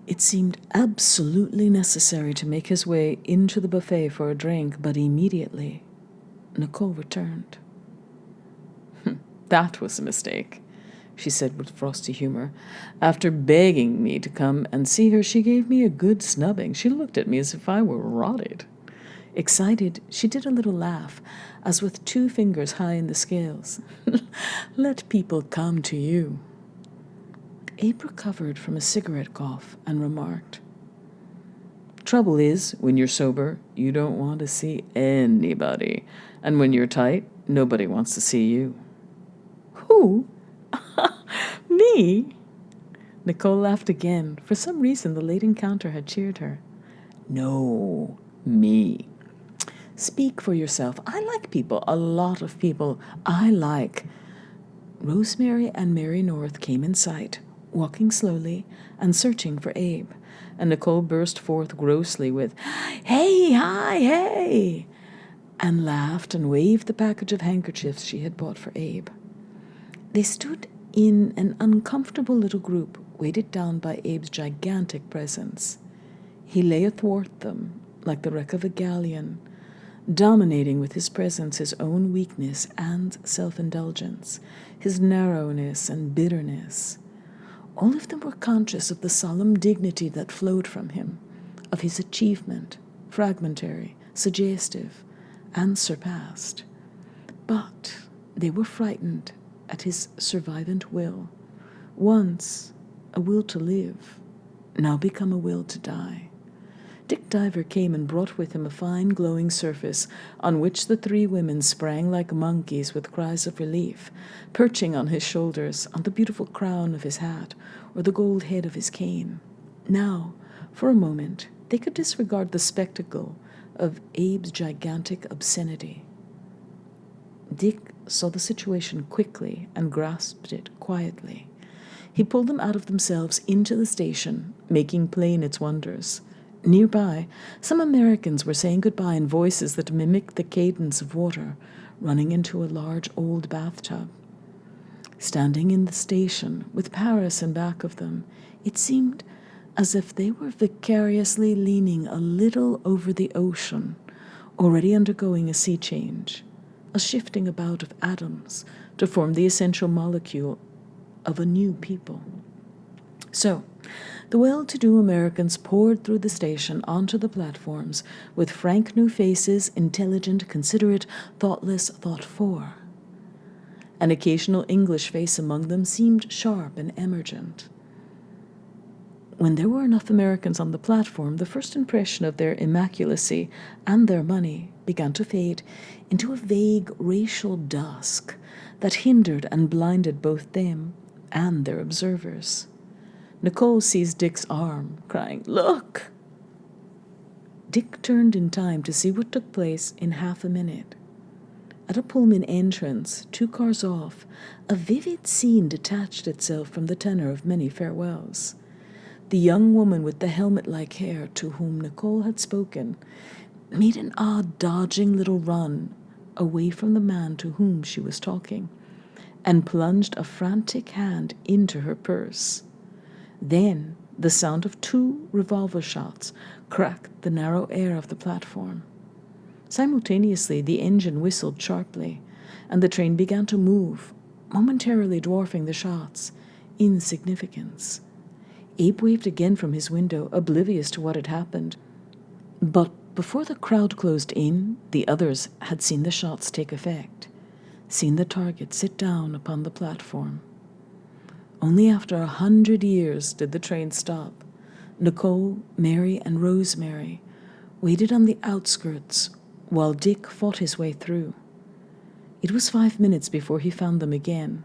It seemed absolutely necessary to make his way into the buffet for a drink, but immediately Nicole returned. "That was a mistake," she said with frosty humor. "After begging me to come and see her, she gave me a good snubbing. She looked at me as if I were rotted." Excited, she did a little laugh, as with 2 fingers high in the scales. "Let people come to you." Abe recovered from a cigarette cough and remarked, "Trouble is, when you're sober, you don't want to see anybody. And when you're tight, nobody wants to see you." "Who? Me?" Nicole laughed again. For some reason, the late encounter had cheered her. "No, me. Speak for yourself. I like people, a lot of people. I like..." Rosemary and Mary North came in sight, walking slowly and searching for Abe, and Nicole burst forth grossly with, "Hey, hi, hey!" and laughed and waved the package of handkerchiefs she had bought for Abe. They stood in an uncomfortable little group, weighted down by Abe's gigantic presence. He lay athwart them, like the wreck of a galleon, dominating with his presence his own weakness and self-indulgence, his narrowness and bitterness. All of them were conscious of the solemn dignity that flowed from him, of his achievement, fragmentary, suggestive, and surpassed. But they were frightened at his survivant will, once a will to live, now become a will to die. Dick Diver came and brought with him a fine glowing surface on which the 3 women sprang like monkeys with cries of relief, perching on his shoulders, on the beautiful crown of his hat, or the gold head of his cane. Now, for a moment, they could disregard the spectacle of Abe's gigantic obscenity. Dick saw the situation quickly and grasped it quietly. He pulled them out of themselves into the station, making plain its wonders. Nearby, some Americans were saying goodbye in voices that mimicked the cadence of water running into a large old bathtub. Standing in the station, with Paris in back of them, it seemed as if they were vicariously leaning a little over the ocean, already undergoing a sea change, a shifting about of atoms to form the essential molecule of a new people. So, the well-to-do Americans poured through the station onto the platforms with frank new faces, intelligent, considerate, thoughtless, thought-for. An occasional English face among them seemed sharp and emergent. When there were enough Americans on the platform, the first impression of their immaculacy and their money began to fade into a vague racial dusk that hindered and blinded both them and their observers. Nicole seized Dick's arm, crying, "Look!" Dick turned in time to see what took place in half a minute. At a Pullman entrance, 2 cars off, a vivid scene detached itself from the tenor of many farewells. The young woman with the helmet-like hair to whom Nicole had spoken made an odd, dodging little run away from the man to whom she was talking, and plunged a frantic hand into her purse. Then the sound of 2 revolver shots cracked the narrow air of the platform. Simultaneously, the engine whistled sharply, and the train began to move, momentarily dwarfing the shots in significance. Abe waved again from his window, oblivious to what had happened. But before the crowd closed in, the others had seen the shots take effect, seen the target sit down upon the platform. Only after 100 years did the train stop. Nicole, Mary, and Rosemary waited on the outskirts while Dick fought his way through. It was 5 minutes before he found them again.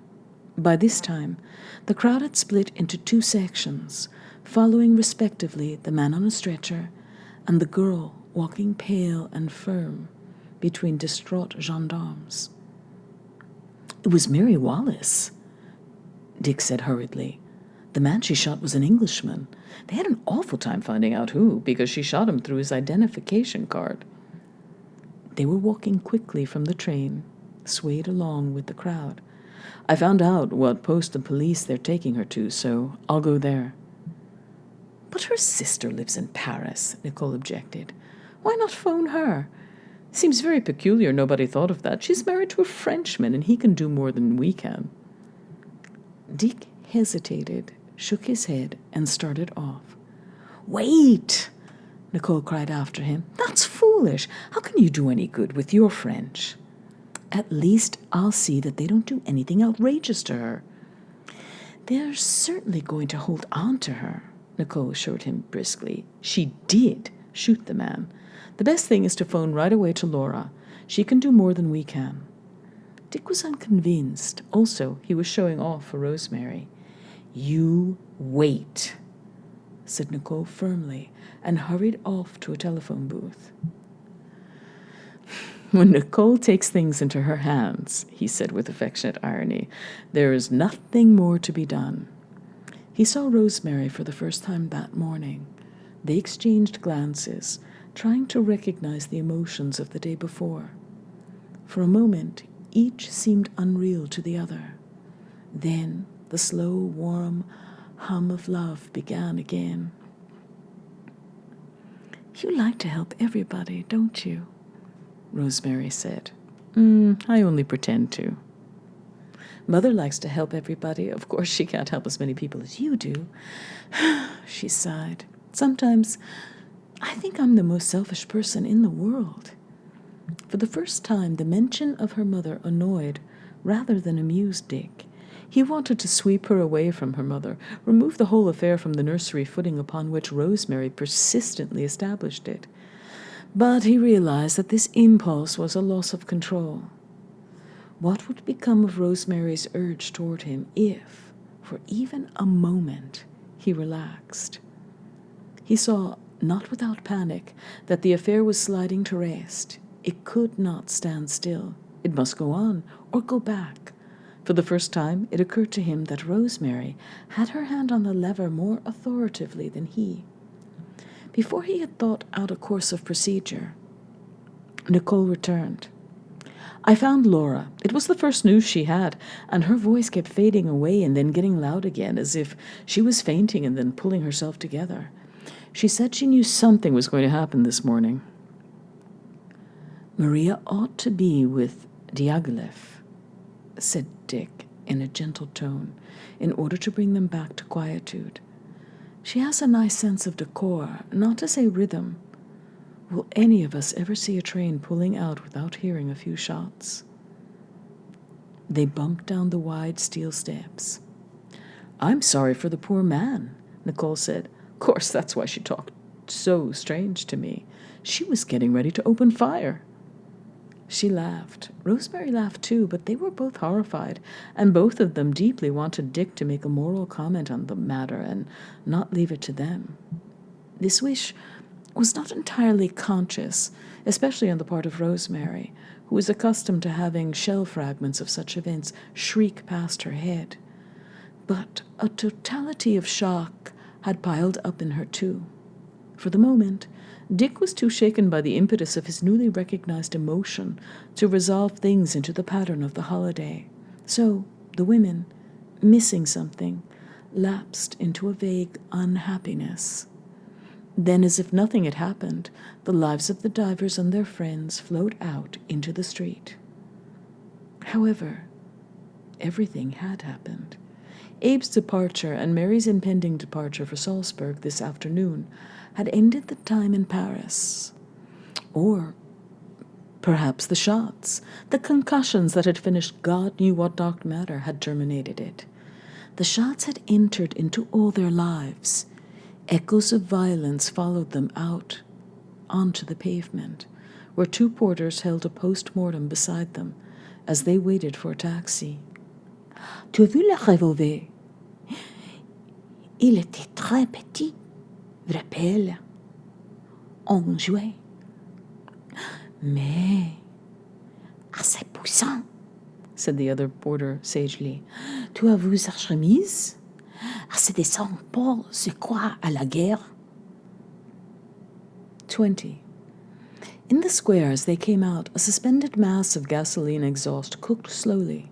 By this time, the crowd had split into 2 sections, following respectively the man on a stretcher and the girl walking pale and firm between distraught gendarmes. "It was Mary Wallace," Dick said hurriedly. "The man she shot was an Englishman. They had an awful time finding out who, because she shot him through his identification card." They were walking quickly from the train, swayed along with the crowd. "I found out what post of police they're taking her to, so I'll go there." "But her sister lives in Paris," Nicole objected. "Why not phone her? Seems very peculiar nobody thought of that. She's married to a Frenchman, and he can do more than we can." Dick hesitated, shook his head, and started off. "Wait!" Nicole cried after him. "That's foolish. How can you do any good with your French?" "At least I'll see that they don't do anything outrageous to her." "They're certainly going to hold on to her," Nicole assured him briskly. "She did shoot the man. The best thing is to phone right away to Laura. She can do more than we can." Dick was unconvinced. Also, he was showing off for Rosemary. "You wait," said Nicole firmly, and hurried off to a telephone booth. "When Nicole takes things into her hands," he said with affectionate irony, "there is nothing more to be done." He saw Rosemary for the first time that morning. They exchanged glances, trying to recognize the emotions of the day before. For a moment, each seemed unreal to the other. Then the slow, warm hum of love began again. "You like to help everybody, don't you?" Rosemary said. I only pretend to." "Mother likes to help everybody. Of course she can't help as many people as you do." She sighed. "Sometimes I think I'm the most selfish person in the world." For the first time, the mention of her mother annoyed rather than amused Dick. He wanted to sweep her away from her mother, remove the whole affair from the nursery footing upon which Rosemary persistently established it. But he realized that this impulse was a loss of control. What would become of Rosemary's urge toward him if, for even a moment, he relaxed? He saw, not without panic, that the affair was sliding to rest. It could not stand still. It must go on, or go back, For the first time, it occurred to him that Rosemary had her hand on the lever more authoritatively than he. Before he had thought out a course of procedure, Nicole returned. I found Laura. It was the first news she had, and her voice kept fading away and then getting loud again, as if she was fainting and then pulling herself together. She said she knew something was going to happen this morning. Maria ought to be with Diaghilev, said Dick in a gentle tone, in order to bring them back to quietude. She has a nice sense of decor, not to say rhythm. Will any of us ever see a train pulling out without hearing a few shots? They bumped down the wide steel steps. I'm sorry for the poor man, Nicole said. Of course, that's why she talked so strange to me. She was getting ready to open fire. She laughed. Rosemary laughed too, but they were both horrified, and both of them deeply wanted Dick to make a moral comment on the matter and not leave it to them. This wish was not entirely conscious, especially on the part of Rosemary, who was accustomed to having shell fragments of such events shriek past her head. But a totality of shock had piled up in her too. For the moment, Dick was too shaken by the impetus of his newly recognized emotion to resolve things into the pattern of the holiday. So the women, missing something, lapsed into a vague unhappiness. Then, as if nothing had happened, the lives of the divers and their friends flowed out into the street. However, everything had happened. Abe's departure and Mary's impending departure for Salzburg this afternoon had ended the time in Paris. Or perhaps the shots, the concussions that had finished God knew what dark matter, had terminated it. The shots had entered into all their lives. Echoes of violence followed them out onto the pavement, where two porters held a post-mortem beside them as they waited for a taxi. Tu as vu le revolver? Il était très petit, rappelle. On jouait. Mais assez puissant, said the other porter sagely. Tu as vu sa chemise? Se descend pour se croire à la guerre. 20. In the square, as they came out, a suspended mass of gasoline exhaust cooked slowly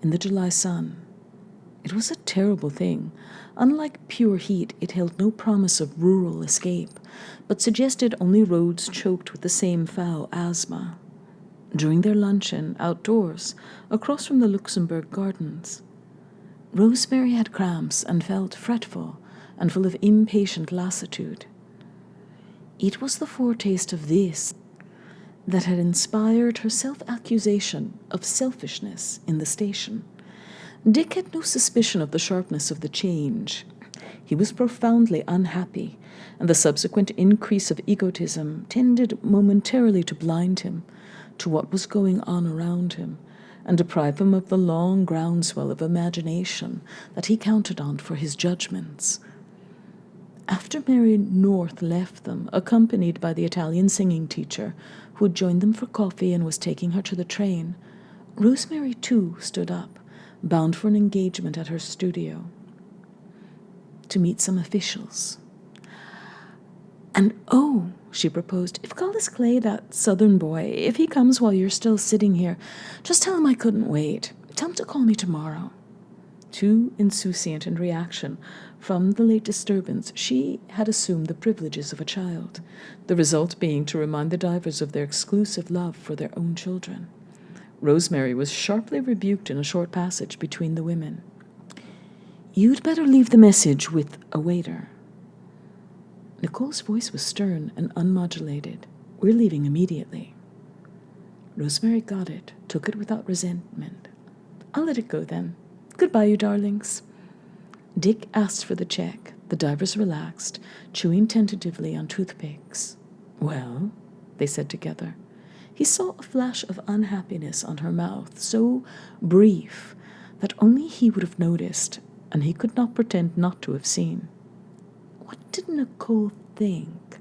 in the July sun. It was a terrible thing. Unlike pure heat, it held no promise of rural escape, but suggested only roads choked with the same foul asthma. During their luncheon, outdoors, across from the Luxembourg Gardens, Rosemary had cramps and felt fretful and full of impatient lassitude. It was the foretaste of this that had inspired her self-accusation of selfishness in the station. Dick had no suspicion of the sharpness of the change. He was profoundly unhappy, and the subsequent increase of egotism tended momentarily to blind him to what was going on around him, and deprive him of the long groundswell of imagination that he counted on for his judgments. After Mary North left them, accompanied by the Italian singing teacher, who had joined them for coffee and was taking her to the train, Rosemary, too, stood up, bound for an engagement at her studio to meet some officials. And oh, she proposed, if Collis Clay, that southern boy, if he comes while you're still sitting here, just tell him I couldn't wait. Tell him to call me tomorrow. Too insouciant in reaction from the late disturbance, she had assumed the privileges of a child, the result being to remind the divers of their exclusive love for their own children. Rosemary was sharply rebuked in a short passage between the women. You'd better leave the message with a waiter. Nicole's voice was stern and unmodulated. We're leaving immediately. Rosemary got it, took it without resentment. I'll let it go then. Goodbye, you darlings. Dick asked for the check. The divers relaxed, chewing tentatively on toothpicks. Well, they said together. He saw a flash of unhappiness on her mouth, so brief that only he would have noticed, and he could not pretend not to have seen. What did Nicole think?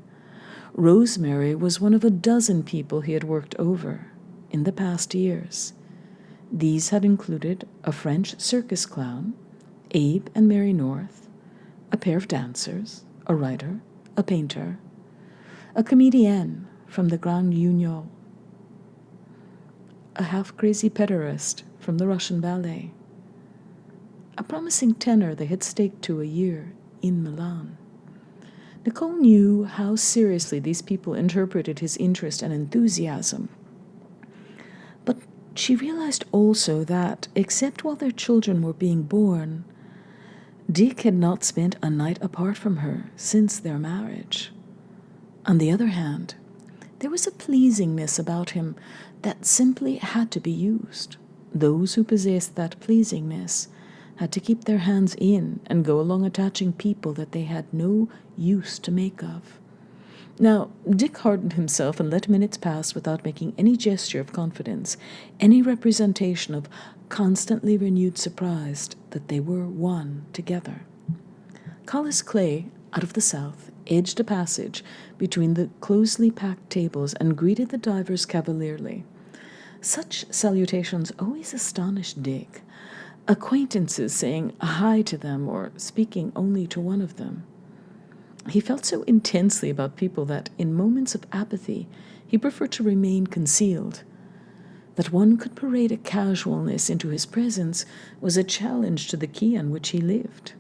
Rosemary was one of a dozen people he had worked over in the past years. These had included a French circus clown, Abe and Mary North, a pair of dancers, a writer, a painter, a comedienne from the Grand Union, a half-crazy pederast from the Russian ballet, a promising tenor they had staked to a year in Milan. Nicole knew how seriously these people interpreted his interest and enthusiasm. But she realized also that, except while their children were being born, Dick had not spent a night apart from her since their marriage. On the other hand, there was a pleasingness about him that simply had to be used. Those who possessed that pleasingness had to keep their hands in and go along attaching people that they had no use to make of. Now, Dick hardened himself and let minutes pass without making any gesture of confidence, any representation of constantly renewed surprise that they were one together. Collis Clay, out of the south, edged a passage between the closely packed tables and greeted the divers cavalierly. Such salutations always astonished Dick, acquaintances saying hi to them or speaking only to one of them. He felt so intensely about people that, in moments of apathy, he preferred to remain concealed. That one could parade a casualness into his presence was a challenge to the key on which he lived.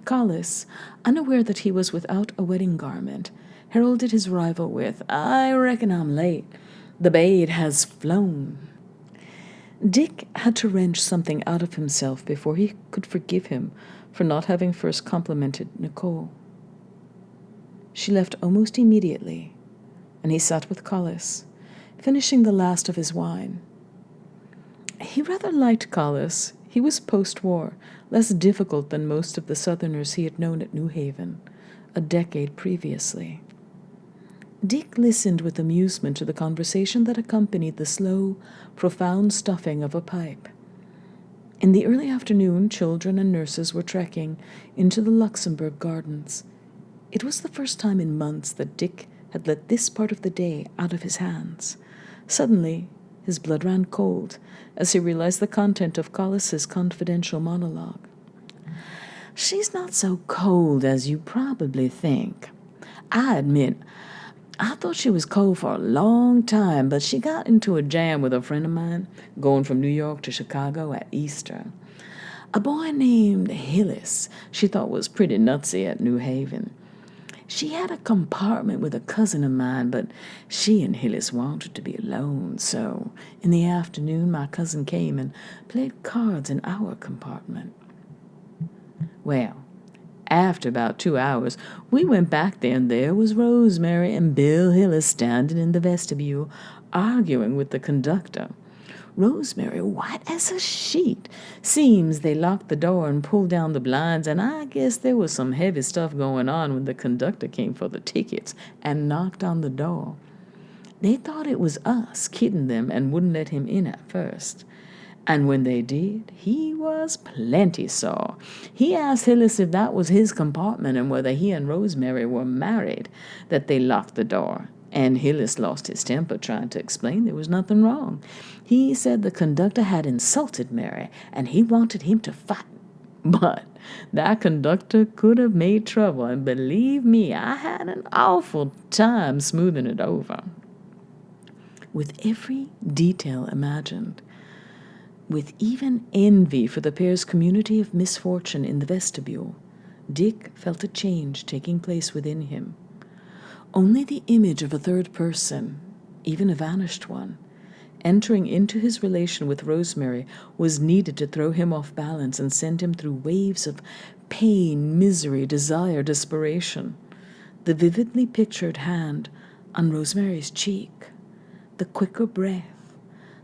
Collis, unaware that he was without a wedding garment, heralded his arrival with, "I reckon I'm late. The maid has flown." Dick had to wrench something out of himself before he could forgive him for not having first complimented Nicole. She left almost immediately, and he sat with Collis, finishing the last of his wine. He rather liked Collis. He was post-war, less difficult than most of the Southerners he had known at New Haven, a decade previously. Dick listened with amusement to the conversation that accompanied the slow, profound stuffing of a pipe. In the early afternoon, children and nurses were trekking into the Luxembourg Gardens. It was the first time in months that Dick had let this part of the day out of his hands. Suddenly, his blood ran cold as he realized the content of Collis's confidential monologue. "She's not so cold as you probably think. I admit, I thought she was cold for a long time, but she got into a jam with a friend of mine going from New York to Chicago at Easter. A boy named Hillis she thought was pretty nutsy at New Haven. She had a compartment with a cousin of mine, but she and Hillis wanted to be alone, so in the afternoon my cousin came and played cards in our compartment. Well, after about 2 hours, we went back there, and there was Rosemary and Bill Hillis standing in the vestibule, arguing with the conductor. Rosemary, white as a sheet. Seems they locked the door and pulled down the blinds, and I guess there was some heavy stuff going on when the conductor came for the tickets and knocked on the door. They thought it was us kidding them and wouldn't let him in at first. And when they did, he was plenty sore. He asked Hillis if that was his compartment and whether he and Rosemary were married, that they locked the door. And Hillis lost his temper trying to explain there was nothing wrong. He said the conductor had insulted Mary, and he wanted him to fight. But that conductor could have made trouble, and believe me, I had an awful time smoothing it over. With every detail imagined, with even envy for the pair's community of misfortune in the vestibule, Dick felt a change taking place within him. Only the image of a third person, even a vanished one, entering into his relation with Rosemary was needed to throw him off balance and send him through waves of pain, misery, desire, desperation. The vividly pictured hand on Rosemary's cheek, the quicker breath,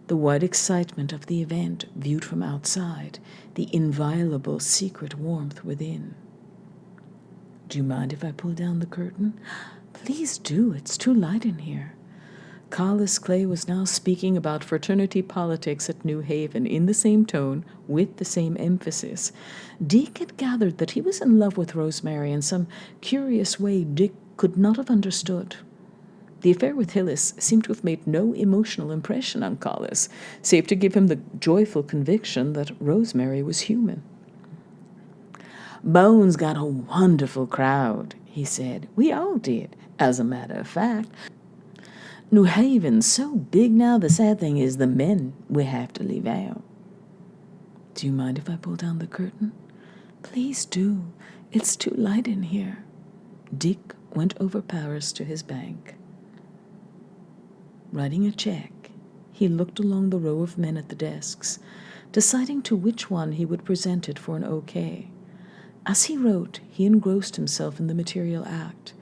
the wide excitement of the event viewed from outside, the inviolable secret warmth within. "Do you mind if I pull down the curtain?" "Please do. It's too light in here." Collis Clay was now speaking about fraternity politics at New Haven in the same tone, with the same emphasis. Dick had gathered that he was in love with Rosemary in some curious way Dick could not have understood. The affair with Hillis seemed to have made no emotional impression on Collis, save to give him the joyful conviction that Rosemary was human. "Bones got a wonderful crowd," he said. "We all did, as a matter of fact. New Haven's so big now, the sad thing is the men we have to leave out." "Do you mind if I pull down the curtain?" "Please do. It's too light in here." Dick went over Paris to his bank. Writing a check, he looked along the row of men at the desks, deciding to which one he would present it for an OK. As he wrote, he engrossed himself in the material act,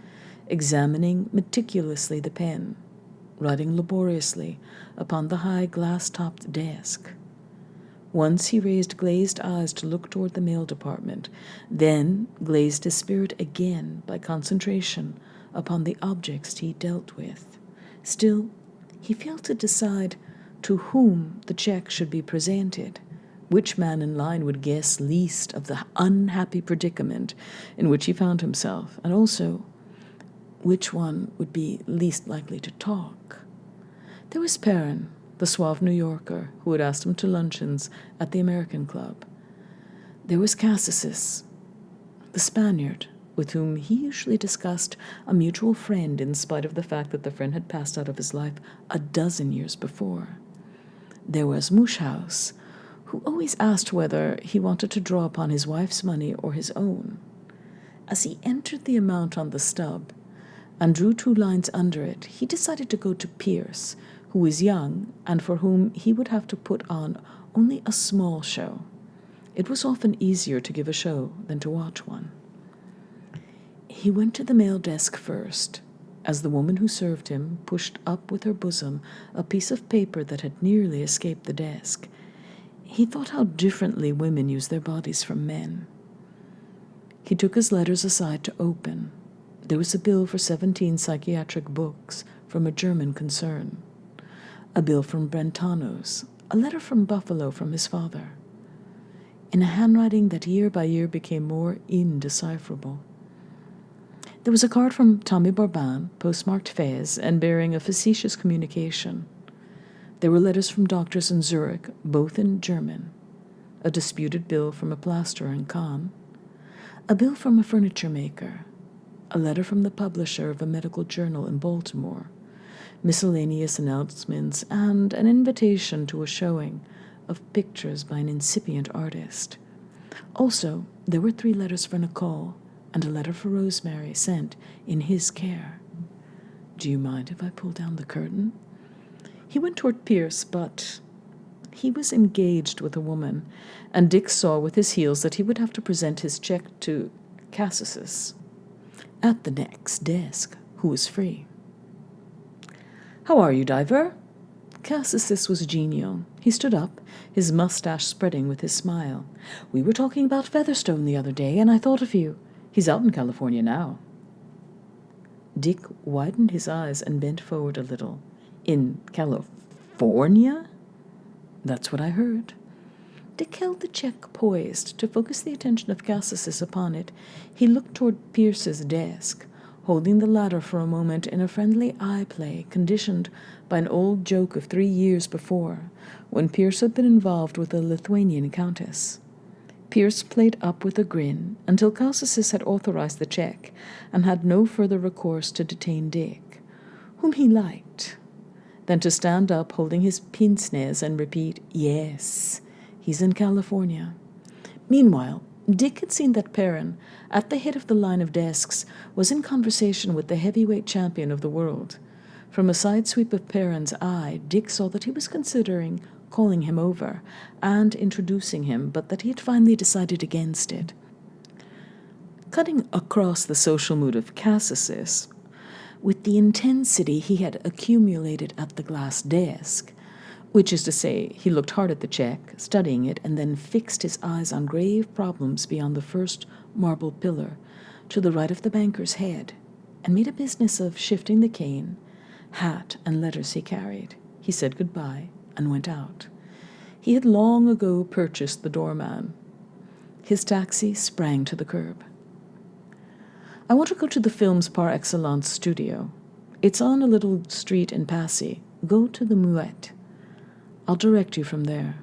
examining meticulously the pen, writing laboriously upon the high glass-topped desk. Once he raised glazed eyes to look toward the mail department, then glazed his spirit again by concentration upon the objects he dealt with. Still, he failed to decide to whom the check should be presented, which man in line would guess least of the unhappy predicament in which he found himself, and also which one would be least likely to talk. There was Perrin, the suave New Yorker who had asked him to luncheons at the American Club. There was Cassis, the Spaniard, with whom he usually discussed a mutual friend in spite of the fact that the friend had passed out of his life a dozen years before. There was Muschhaus, who always asked whether he wanted to draw upon his wife's money or his own. As he entered the amount on the stub and drew 2 lines under it, he decided to go to Pierce, who was young and for whom he would have to put on only a small show. It was often easier to give a show than to watch one. He went to the mail desk first, as the woman who served him pushed up with her bosom a piece of paper that had nearly escaped the desk. He thought how differently women use their bodies from men. He took his letters aside to open. There was a bill for 17 psychiatric books from a German concern, a bill from Brentano's, a letter from Buffalo from his father, in a handwriting that year by year became more indecipherable. There was a card from Tommy Barban, postmarked Fez, and bearing a facetious communication. There were letters from doctors in Zurich, both in German, a disputed bill from a plasterer in Caen, a bill from a furniture maker, a letter from the publisher of a medical journal in Baltimore, miscellaneous announcements, and an invitation to a showing of pictures by an incipient artist. Also, there were 3 letters for Nicole and a letter for Rosemary sent in his care. "Do you mind if I pull down the curtain?" He went toward Pierce, but he was engaged with a woman, and Dick saw with his heels that he would have to present his check to Cassis at the next desk, who was free. "How are you, Diver?" Cassis was genial. He stood up, his mustache spreading with his smile. "We were talking about Featherstone the other day, and I thought of you. He's out in California now." Dick widened his eyes and bent forward a little. "In California?" "That's what I heard." Dick held the check poised to focus the attention of Cassis upon it. He looked toward Pierce's desk, holding the latter for a moment in a friendly eye play conditioned by an old joke of 3 years before, when Pierce had been involved with a Lithuanian countess. Pierce played up with a grin until Cassis had authorized the check and had no further recourse to detain Dick, whom he liked, than to stand up holding his pince-nez and repeat, "Yes, he's in California." Meanwhile, Dick had seen that Perrin, at the head of the line of desks, was in conversation with the heavyweight champion of the world. From a side sweep of Perrin's eye, Dick saw that he was considering calling him over and introducing him, but that he had finally decided against it. Cutting across the social mood of Cassis, with the intensity he had accumulated at the glass desk, which is to say, he looked hard at the check, studying it, and then fixed his eyes on grave problems beyond the first marble pillar, to the right of the banker's head, and made a business of shifting the cane, hat, and letters he carried. He said goodbye and went out. He had long ago purchased the doorman. His taxi sprang to the curb. "I want to go to the film's par excellence studio." It's on a little street in Passy. Go to the Muette. I'll direct you from there.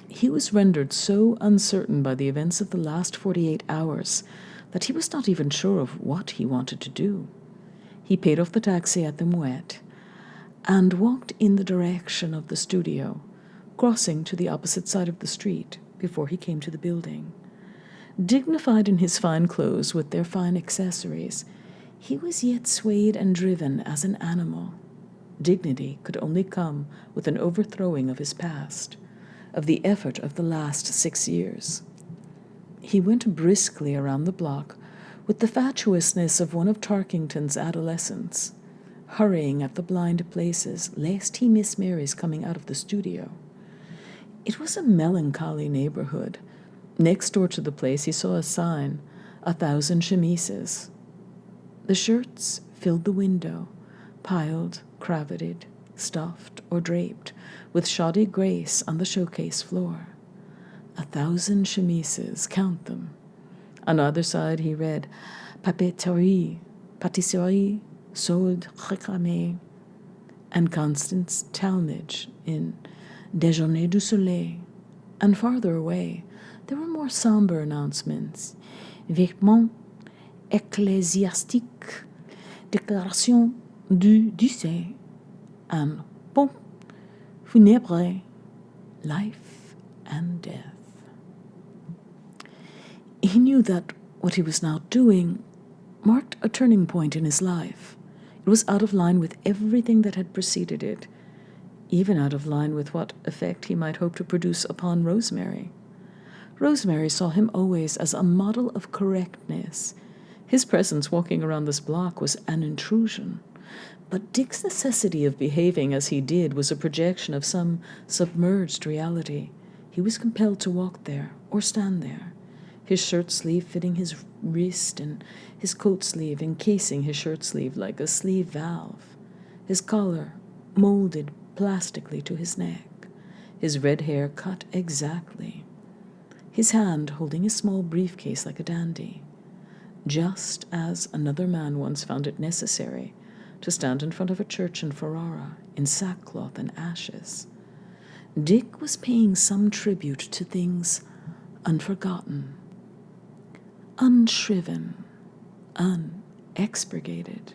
He was rendered so uncertain by the events of the last 48 hours that he was not even sure of what he wanted to do. He paid off the taxi at the Muette and walked in the direction of the studio, crossing to the opposite side of the street before he came to the building. Dignified in his fine clothes with their fine accessories, he was yet swayed and driven as an animal. Dignity could only come with an overthrowing of his past, of the effort of the last 6 years. He went briskly around the block with the fatuousness of one of Tarkington's adolescents, hurrying at the blind places lest he miss Mary's coming out of the studio. It was a melancholy neighborhood. Next door to the place he saw a sign, 1,000 chemises. The shirts filled the window, piled, cravated, stuffed, or draped, with shoddy grace on the showcase floor. 1,000 chemises, count them. On either side he read, papeterie, pâtisserie, solde réclamé, and Constance Talmadge in Déjeuner du Soleil. And farther away, there were more somber announcements. Vêtements ecclésiastiques, déclaration du décès, and pompe funèbre, life and death. He knew that what he was now doing marked a turning point in his life. It was out of line with everything that had preceded it, even out of line with what effect he might hope to produce upon Rosemary. Rosemary saw him always as a model of correctness. His presence walking around this block was an intrusion. But Dick's necessity of behaving as he did was a projection of some submerged reality. He was compelled to walk there or stand there, his shirt sleeve fitting his wrist and his coat sleeve encasing his shirt sleeve like a sleeve valve, his collar molded plastically to his neck, his red hair cut exactly, his hand holding a small briefcase like a dandy, just as another man once found it necessary to stand in front of a church in Ferrara in sackcloth and ashes. Dick was paying some tribute to things unforgotten, unshriven, unexpurgated.